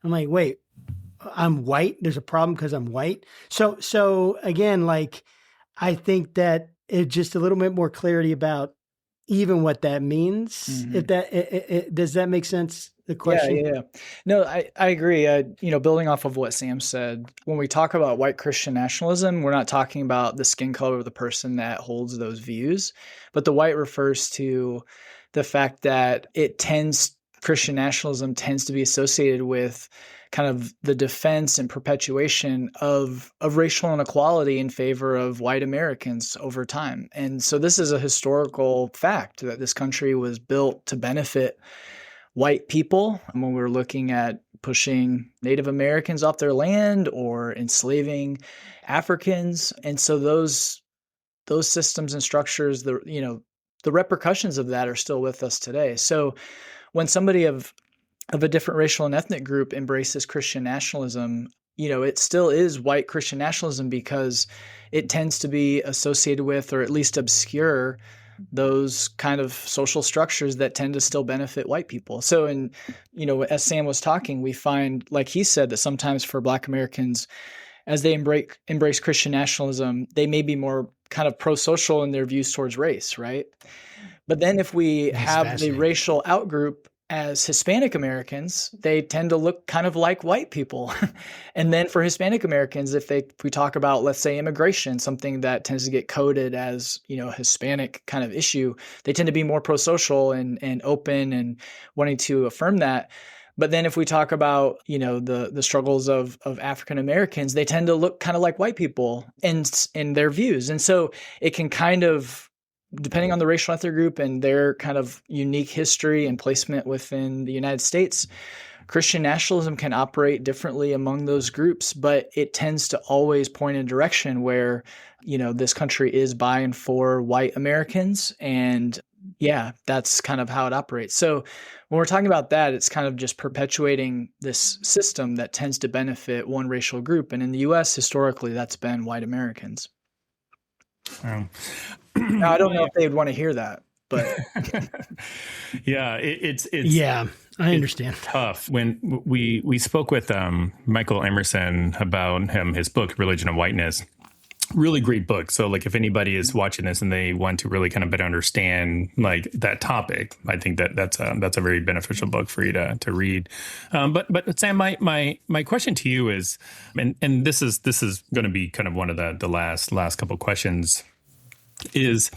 I'm like, wait, I'm white? There's a problem because I'm white? So again, like, I think that it's just a little bit more clarity about even what that means. Mm-hmm. If that does that make sense? The question. Yeah. No, I agree. Building off of what Sam said, when we talk about white Christian nationalism, we're not talking about the skin color of the person that holds those views, but the white refers to the fact that Christian nationalism tends to be associated with kind of the defense and perpetuation of racial inequality in favor of white Americans over time. And so this is a historical fact that this country was built to benefit white people when we're looking at pushing Native Americans off their land or enslaving Africans. And so those systems and structures, the repercussions of that are still with us today. So when somebody of a different racial and ethnic group embraces Christian nationalism, it still is white Christian nationalism because it tends to be associated with, or at least obscure, those kind of social structures that tend to still benefit white people. So, as Sam was talking, we find, like he said, that sometimes for Black Americans, as they embrace Christian nationalism, they may be more kind of pro-social in their views towards race, right? But then if we have the racial outgroup as Hispanic Americans, they tend to look kind of like white people. And then for Hispanic Americans, if we talk about, let's say, immigration, something that tends to get coded as, a Hispanic kind of issue, they tend to be more pro-social and open and wanting to affirm that. But then if we talk about, the struggles of African Americans, they tend to look kind of like white people in their views. And so it can kind of, depending on the racial ethnic group and their kind of unique history and placement within the United States, Christian nationalism can operate differently among those groups, but it tends to always point in a direction where, this country is by and for white Americans. And yeah, that's kind of how it operates. So when we're talking about that, it's kind of just perpetuating this system that tends to benefit one racial group. And in the US, historically, that's been white Americans. Now, I don't know if they'd want to hear that, but yeah, it's I understand. Tough. When we spoke with Michael Emerson about his book, Religion of Whiteness, really great book. So like if anybody is watching this and they want to really kind of better understand like that topic, I think that's a very beneficial book for you to read. But Sam, my question to you is, and this is going to be kind of one of the last couple questions, is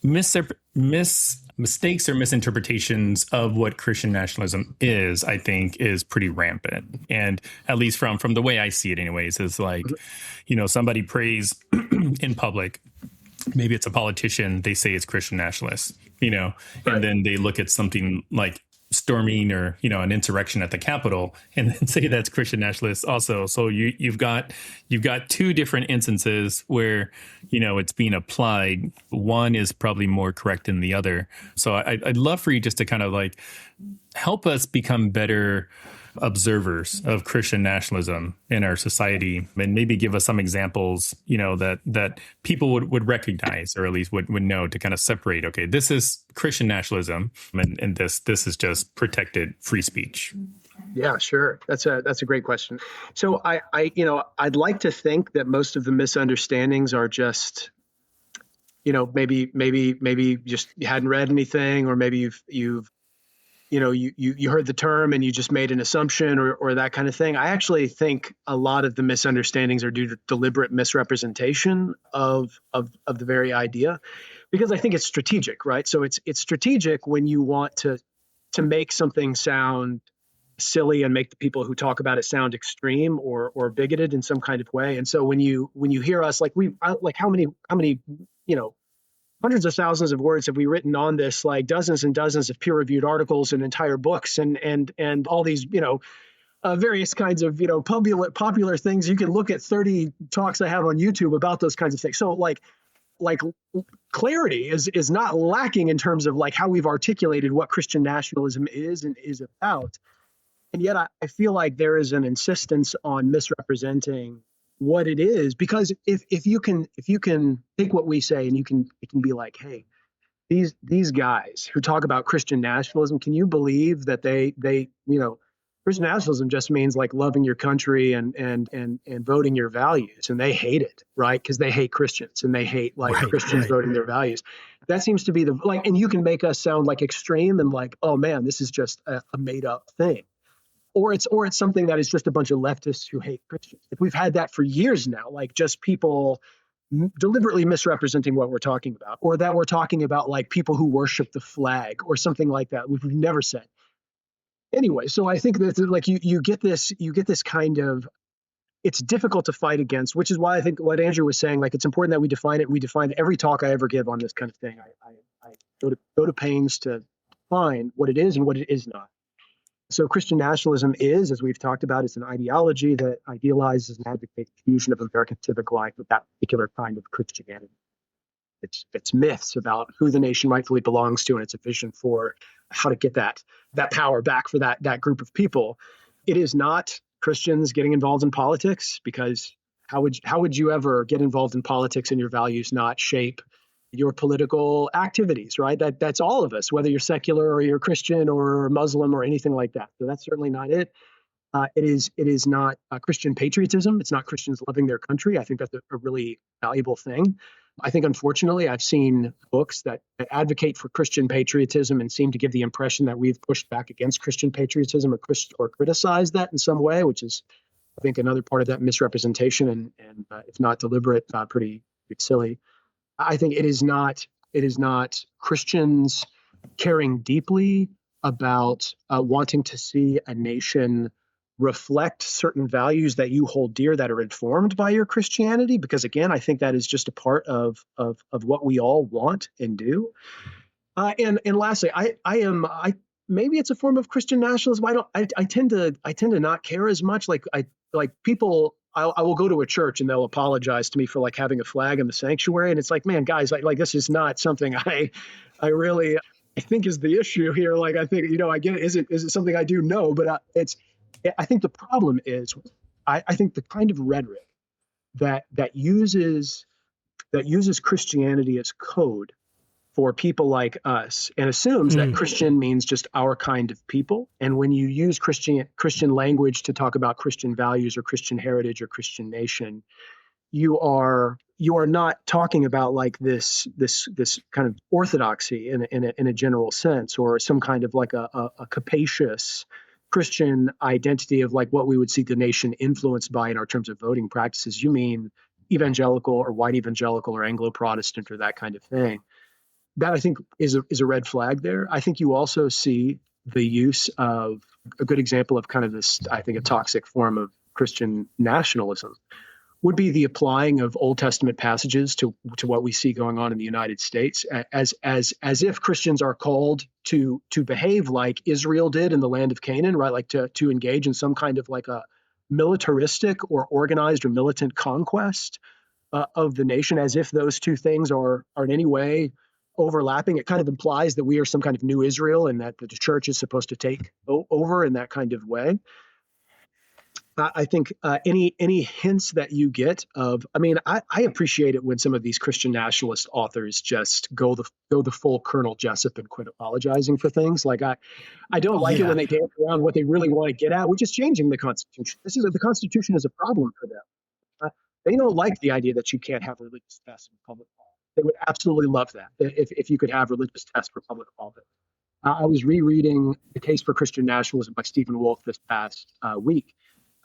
mistakes or misinterpretations of what Christian nationalism is, I think, is pretty rampant. And at least from the way I see it anyways, is like, somebody prays in public, maybe it's a politician, they say it's Christian nationalist, and then they look at something like storming or, an insurrection at the Capitol and then say that's Christian nationalists also. So you've got two different instances where, it's being applied. One is probably more correct than the other. So I'd love for you just to kind of like help us become better observers of Christian nationalism in our society, and maybe give us some examples, that people would recognize, or at least would know, to kind of separate, okay, this is Christian nationalism and this is just protected free speech. Yeah, sure. That's a great question. So I'd like to think that most of the misunderstandings are just, maybe just you hadn't read anything, or maybe you heard the term and you just made an assumption, or that kind of thing. I actually think a lot of the misunderstandings are due to deliberate misrepresentation of the very idea, because I think it's strategic, right? So it's strategic when you want to make something sound silly and make the people who talk about it sound extreme or bigoted in some kind of way. And so when you hear us, like how many hundreds of thousands of words have we written on this, like dozens and dozens of peer-reviewed articles and entire books and all these various kinds of popular things. You can look at 30 talks I have on YouTube about those kinds of things. So like clarity is not lacking in terms of like how we've articulated what Christian nationalism is and is about. And yet I feel like there is an insistence on misrepresenting what it is, because if you can take what we say and it can be like, hey, these guys who talk about Christian nationalism, can you believe that they Christian nationalism just means like loving your country and voting your values, and they hate it, right? Because they hate Christians and they hate Christians voting their values. That seems to be and you can make us sound like extreme and like, oh man, this is just a made up thing. Or it's something that is just a bunch of leftists who hate Christians. If we've had that for years now, like just people deliberately misrepresenting what we're talking about, or that we're talking about like people who worship the flag or something like that, we've never said. Anyway, so I think that like you get this kind of, it's difficult to fight against, which is why I think what Andrew was saying, like it's important that we define it. We define every talk I ever give on this kind of thing. I go to pains to define what it is and what it is not. So Christian nationalism is, as we've talked about, it's an ideology that idealizes and advocates the fusion of American civic life with that particular kind of Christianity. It's myths about who the nation rightfully belongs to, and it's a vision for how to get that power back for that group of people. It is not Christians getting involved in politics, because how would you ever get involved in politics and your values not shape your political activities, right? That's all of us, whether you're secular or you're Christian or Muslim or anything like that. So that's certainly not it. It is not Christian patriotism. It's not Christians loving their country. I think that's a really valuable thing. I think, unfortunately, I've seen books that advocate for Christian patriotism and seem to give the impression that we've pushed back against Christian patriotism or criticized that in some way, which is, I think, another part of that misrepresentation, and if not deliberate, pretty silly. I think it is not Christians caring deeply about wanting to see a nation reflect certain values that you hold dear that are informed by your Christianity, because again, I think that is just a part of what we all want and do. And lastly, I maybe it's a form of Christian nationalism. I tend to not care as much. Like people. I will go to a church and they'll apologize to me for like having a flag in the sanctuary, and it's like, man, guys, like this is not something I really think is the issue here. Like I think I get it. Is it something I do? No, but I think the problem is I think the kind of rhetoric that uses Christianity as code for people like us and assumes that Christian means just our kind of people. And when you use Christian language to talk about Christian values or Christian heritage or Christian nation, you are not talking about like this kind of orthodoxy in a general sense, or some kind of like a capacious Christian identity of like what we would see the nation influenced by in our terms of voting practices. You mean evangelical or white evangelical or Anglo-Protestant or that kind of thing. That I think is a red flag there. I think you also see the use of a good example of kind of this, I think, a toxic form of Christian nationalism would be the applying of Old Testament passages to what we see going on in the United States, as if Christians are called to behave like Israel did in the land of Canaan, right? Like to engage in some kind of like a militaristic or organized or militant conquest of the nation, as if those two things are in any way overlapping. It kind of implies that we are some kind of new Israel and that the church is supposed to take over in that kind of way. I think any hints that you get of, I mean, I appreciate it when some of these Christian nationalist authors just go the full Colonel Jessup and quit apologizing for things. Like I don't like it when they dance around what they really want to get at, which is changing the Constitution. The Constitution is a problem for them. They don't like the idea that you can't have religious tests in public law. They would absolutely love that if you could have religious tests for public office. I was rereading The Case for Christian Nationalism by Stephen Wolfe this past week.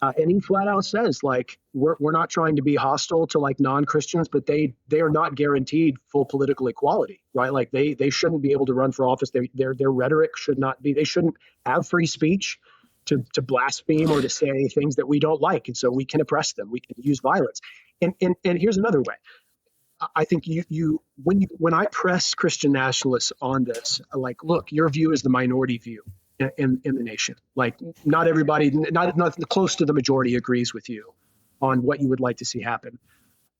And he flat out says, like, we're not trying to be hostile to like non-Christians, but they are not guaranteed full political equality, right? Like they shouldn't be able to run for office. Their rhetoric should not be, they shouldn't have free speech to blaspheme or to say things that we don't like. And so we can oppress them. We can use violence. And here's another way. I think when I press Christian nationalists on this, like, look, your view is the minority view in the nation. Like, not everybody, not close to the majority agrees with you on what you would like to see happen.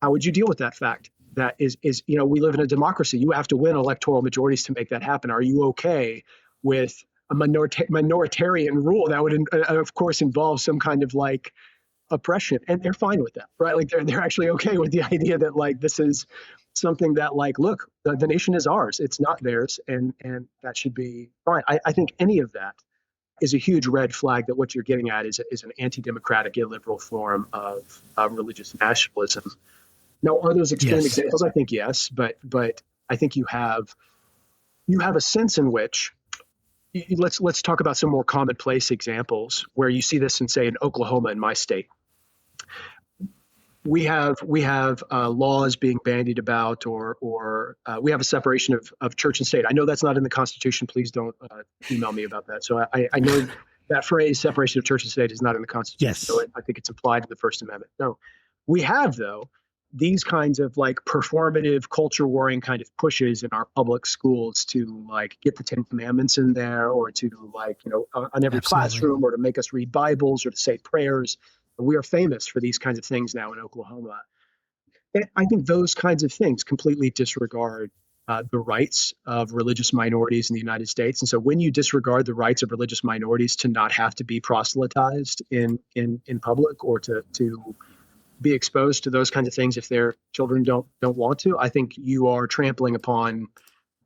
How would you deal with that fact? That is, we live in a democracy. You have to win electoral majorities to make that happen. Are you okay with a minoritarian rule that would, of course, involve some kind of like oppression? And they're fine with that, right? Like they're actually okay with the idea that like this is something that like, look, the nation is ours, it's not theirs, and that should be fine. I think any of that is a huge red flag that what you're getting at is an anti-democratic, illiberal form of religious nationalism. Now, are those extreme examples? I think yes, but I think you have a sense in which let's talk about some more commonplace examples where you see this in, say, in Oklahoma, in my state. We have laws being bandied about, or we have a separation of church and state. I know that's not in the Constitution. Please don't email me about that. So I know that phrase, separation of church and state, is not in the Constitution. Yes. So I think it's implied in the First Amendment. No, we have, though, these kinds of like performative, culture warring kind of pushes in our public schools to like get the Ten Commandments in there, or to like, on every classroom, or to make us read Bibles, or to say prayers. We are famous for these kinds of things now in Oklahoma. And I think those kinds of things completely disregard the rights of religious minorities in the United States. And so when you disregard the rights of religious minorities to not have to be proselytized in public, or to be exposed to those kinds of things if their children don't want to, I think you are trampling upon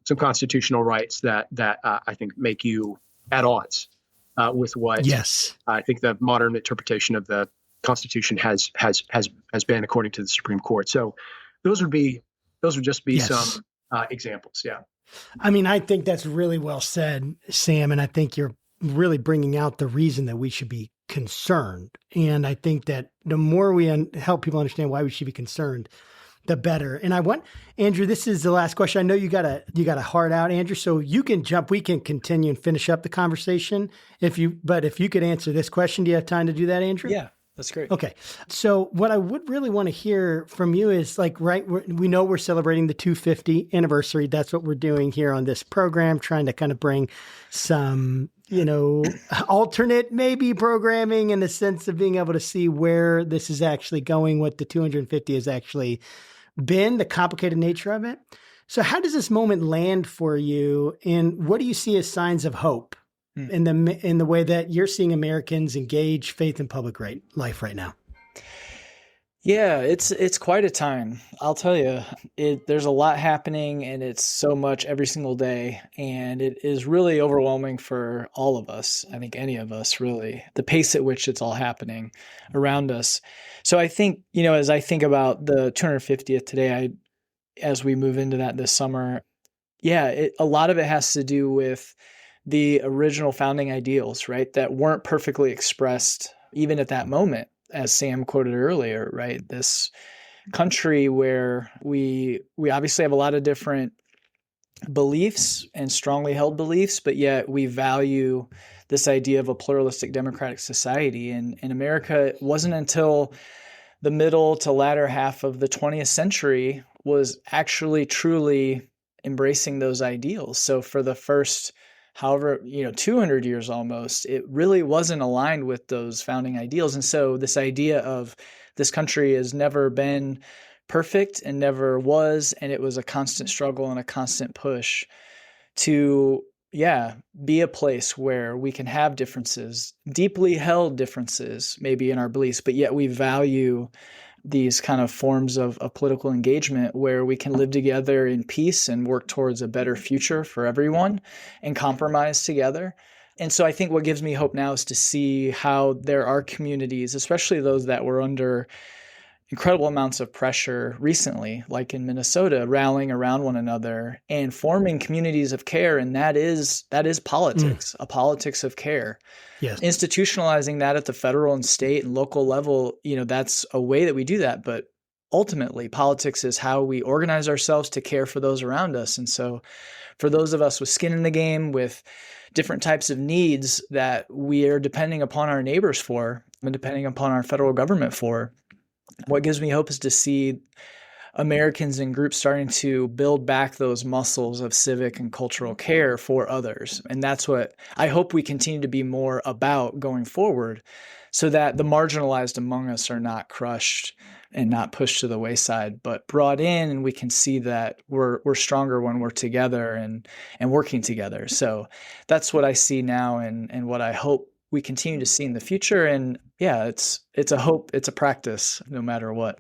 some constitutional rights that I think make you at odds with what I think the modern interpretation of the Constitution has been, according to the Supreme Court. So those would just be some examples. Yeah. I mean, I think that's really well said, Sam. And I think you're really bringing out the reason that we should be concerned. And I think that the more we help people understand why we should be concerned, the better. And I want, Andrew, this is the last question. I know you got a heart out, Andrew, so you can jump. We can continue and finish up the conversation if you could answer this question. Do you have time to do that, Andrew? Yeah. That's great. Okay. So what I would really want to hear from you is like, right, we know we're celebrating the 250 anniversary. That's what we're doing here on this program, trying to kind of bring some, alternate maybe programming in the sense of being able to see where this is actually going, what the 250 has actually been, the complicated nature of it. So how does this moment land for you? And what do you see as signs of hope in the way that you're seeing Americans engage faith in public life right now? Yeah, it's quite a time. I'll tell you, there's a lot happening, and it's so much every single day, and it is really overwhelming for all of us. I think any of us, really, the pace at which it's all happening around us. So I think, as I think about the 250th today, as we move into that this summer, a lot of it has to do with the original founding ideals, right, that weren't perfectly expressed even at that moment, as Sam quoted earlier, right? This country where we obviously have a lot of different beliefs and strongly held beliefs, but yet we value this idea of a pluralistic democratic society. And in America, it wasn't until the middle to latter half of the 20th century was actually truly embracing those ideals. So for the first 200 years almost, it really wasn't aligned with those founding ideals. And so this idea of this country has never been perfect and never was, and it was a constant struggle and a constant push to, be a place where we can have differences, deeply held differences, maybe in our beliefs, but yet we value these kind of forms of political engagement where we can live together in peace and work towards a better future for everyone and compromise together. And so I think what gives me hope now is to see how there are communities, especially those that were under incredible amounts of pressure recently, like in Minnesota, rallying around one another and forming communities of care. And that is politics, a politics of care. Yes. Institutionalizing that at the federal and state and local level, that's a way that we do that. But ultimately, politics is how we organize ourselves to care for those around us. And so for those of us with skin in the game, with different types of needs that we are depending upon our neighbors for and depending upon our federal government for, what gives me hope is to see Americans and groups starting to build back those muscles of civic and cultural care for others. And that's what I hope we continue to be more about going forward, so that the marginalized among us are not crushed and not pushed to the wayside, but brought in, and we can see that we're stronger when we're together and working together. So that's what I see now and what I hope we continue to see in the future. And it's a hope, it's a practice, no matter what.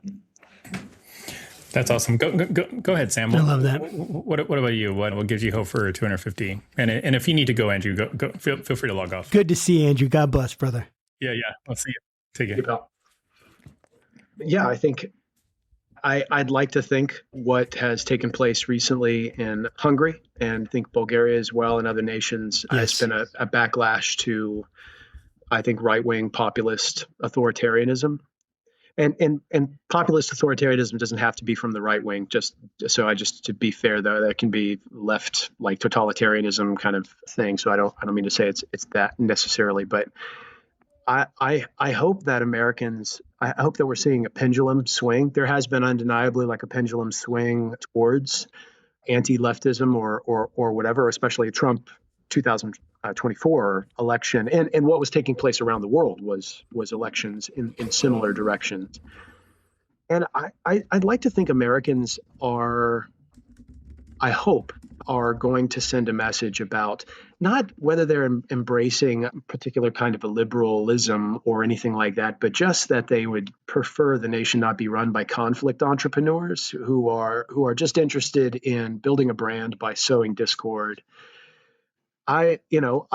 That's awesome. Go ahead, Sam. I love that. What about you? What gives you hope for 250? And if you need to go, Andrew, go. Feel free to log off. Good to see you, Andrew. God bless, brother. Yeah. Let's see you. Take it. Yeah, I think I'd like to think what has taken place recently in Hungary, and I think Bulgaria as well, and other nations, has been a backlash to, I think, right-wing populist authoritarianism. And populist authoritarianism doesn't have to be from the right wing. Just to be fair, though, that can be left like totalitarianism kind of thing. So I don't mean to say it's that necessarily, but I hope that I hope that we're seeing a pendulum swing. There has been undeniably like a pendulum swing towards anti-leftism or whatever, especially Trump 2024 election, and what was taking place around the world was elections in similar directions. And I'd like to think Americans I hope, are going to send a message about not whether they're embracing a particular kind of a liberalism or anything like that, but just that they would prefer the nation not be run by conflict entrepreneurs who are just interested in building a brand by sowing discord. I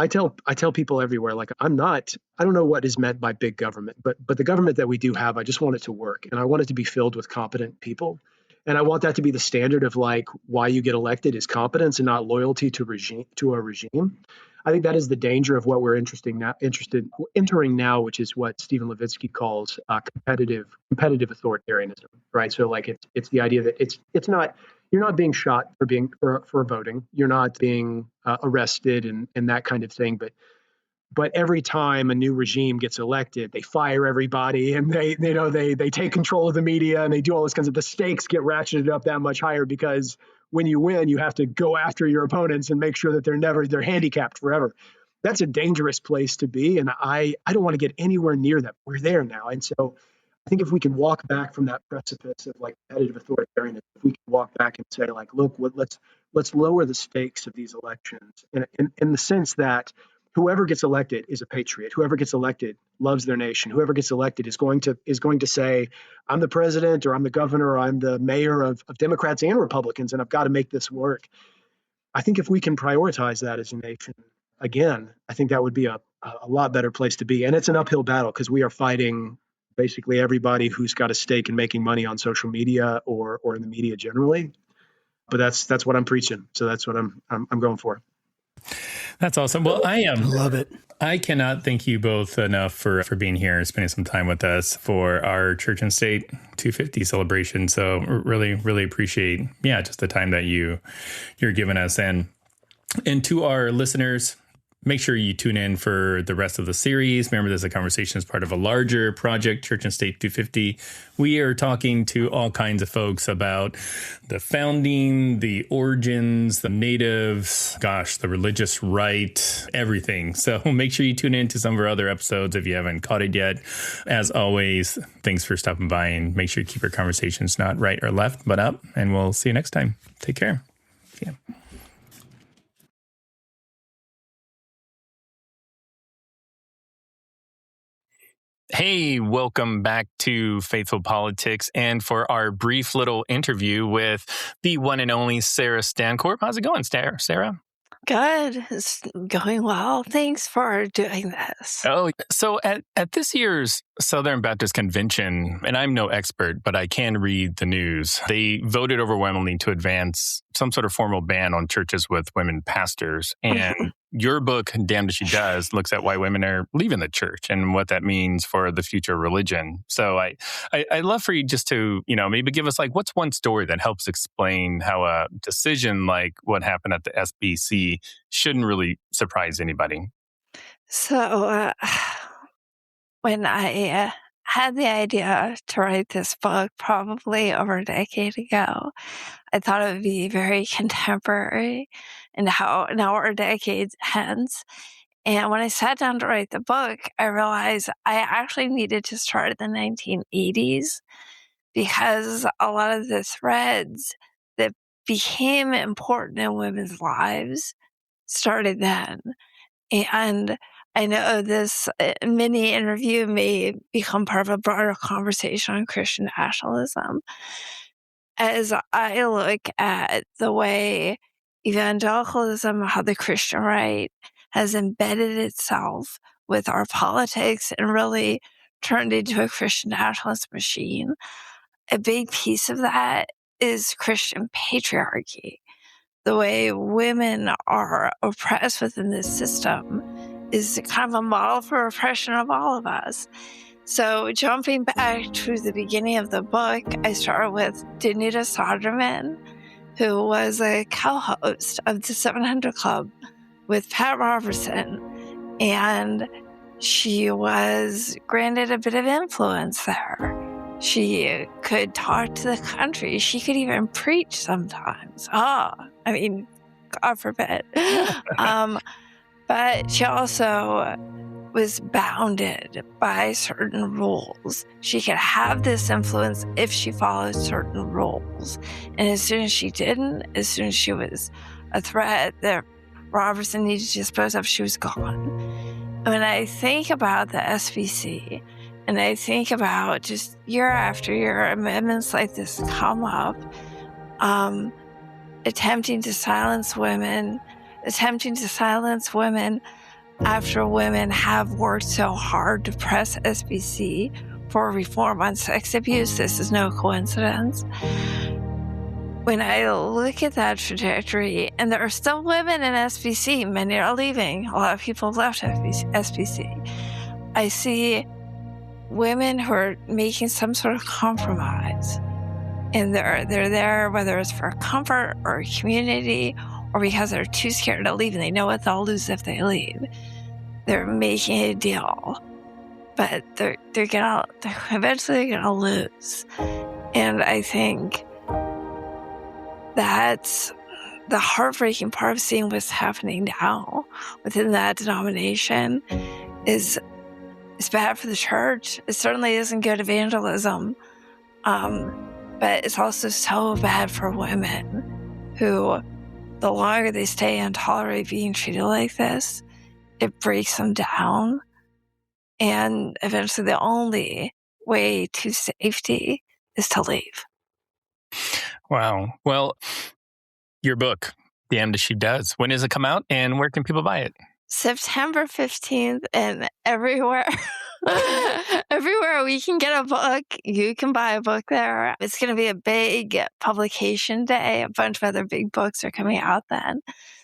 tell people everywhere, like, I don't know what is meant by big government, but the government that we do have, I just want it to work, and I want it to be filled with competent people. And I want that to be the standard of like why you get elected is competence and not loyalty to a regime. I think that is the danger of what we're entering now, which is what Stephen Levitsky calls competitive authoritarianism, right? So like it's the idea that it's not, you're not being shot for voting, you're not being arrested and that kind of thing, but every time a new regime gets elected, they fire everybody and they take control of the media and they do all this kinds of, the stakes get ratcheted up that much higher, because when you win, you have to go after your opponents and make sure that they're handicapped forever. That's a dangerous place to be. And I don't want to get anywhere near that. We're there now. And so I think if we can walk back from that precipice of like competitive authoritarianism, if we can walk back and say like, look, let's lower the stakes of these elections in the sense that whoever gets elected is a patriot. Whoever gets elected loves their nation. Whoever gets elected is going to say, I'm the president, or I'm the governor, or I'm the mayor of Democrats and Republicans, and I've got to make this work. I think if we can prioritize that as a nation, again, I think that would be a lot better place to be. And it's an uphill battle because we are fighting basically everybody who's got a stake in making money on social media or in the media generally. But that's what I'm preaching. So that's what I'm going for. That's awesome. Well, I love it. I cannot thank you both enough for being here and spending some time with us for our Church and State 250 celebration. So really, really appreciate, just the time that you're giving us. And to our listeners, make sure you tune in for the rest of the series. Remember, there's a conversation as part of a larger project, Church and State 250. We are talking to all kinds of folks about the founding, the origins, the natives, the religious right, everything. So make sure you tune in to some of our other episodes if you haven't caught it yet. As always, thanks for stopping by, and make sure you keep our conversations not right or left, but up. And we'll see you next time. Take care. See ya. Hey, welcome back to Faithful Politics and for our brief little interview with the one and only Sarah Stancorp. How's it going, Sarah? Good. It's going well. Thanks for doing this. Oh, so at this year's Southern Baptist Convention, and I'm no expert, but I can read the news, they voted overwhelmingly to advance some sort of formal ban on churches with women pastors. And your book, Damned If She Does, looks at why women are leaving the church and what that means for the future of religion. So I'd love for you just to, maybe give us what's one story that helps explain how a decision like what happened at the SBC shouldn't really surprise anybody. So when I had the idea to write this book probably over a decade ago, I thought it would be very contemporary and how now we're decades hence. And when I sat down to write the book, I realized I actually needed to start in the 1980s because a lot of the threads that became important in women's lives started then. And I know this mini interview may become part of a broader conversation on Christian nationalism. As I look at the way evangelicalism, how the Christian right has embedded itself with our politics and really turned into a Christian nationalist machine, a big piece of that is Christian patriarchy. The way women are oppressed within this system is kind of a model for oppression of all of us. So jumping back to the beginning of the book, I started with Danuta Soderman, who was a co-host of the 700 Club with Pat Robertson. And she was granted a bit of influence there. She could talk to the country. She could even preach sometimes. God forbid. But she also was bounded by certain rules. She could have this influence if she followed certain rules. And as soon as she didn't, as soon as she was a threat that Robertson needed to dispose of, she was gone. When I think about the SBC, and I think about just year after year, amendments like this come up, attempting to silence women after women have worked so hard to press SBC for reform on sex abuse. This is no coincidence. When I look at that trajectory, and there are still women in SBC, many are leaving, a lot of people have left SBC, I see women who are making some sort of compromise. And they're there, whether it's for comfort or community or because they're too scared to leave and they know what they'll lose if they leave. They're making a deal, but they're eventually gonna lose. And I think that's the heartbreaking part of seeing what's happening now within that denomination is it's bad for the church. It certainly isn't good evangelism. But it's also so bad for women who, the longer they stay and tolerate being treated like this, it breaks them down. And eventually the only way to safety is to leave. Wow. Well, your book, Damned If She Does, when does it come out and where can people buy it? September 15th and everywhere. Everywhere we can get a book, you can buy a book there. It's going to be a big publication day. A bunch of other big books are coming out then.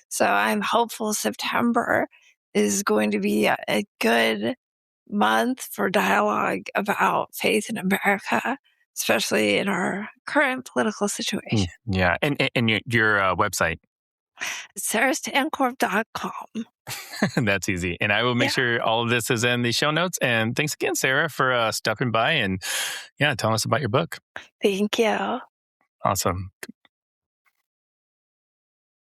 So I'm hopeful September is going to be a good month for dialogue about faith in America, especially in our current political situation. Yeah. And your website? sarahstancorp.com. That's easy. And I will make sure all of this is in the show notes. And thanks again, Sarah, for stopping by and telling us about your book. Thank you. Awesome.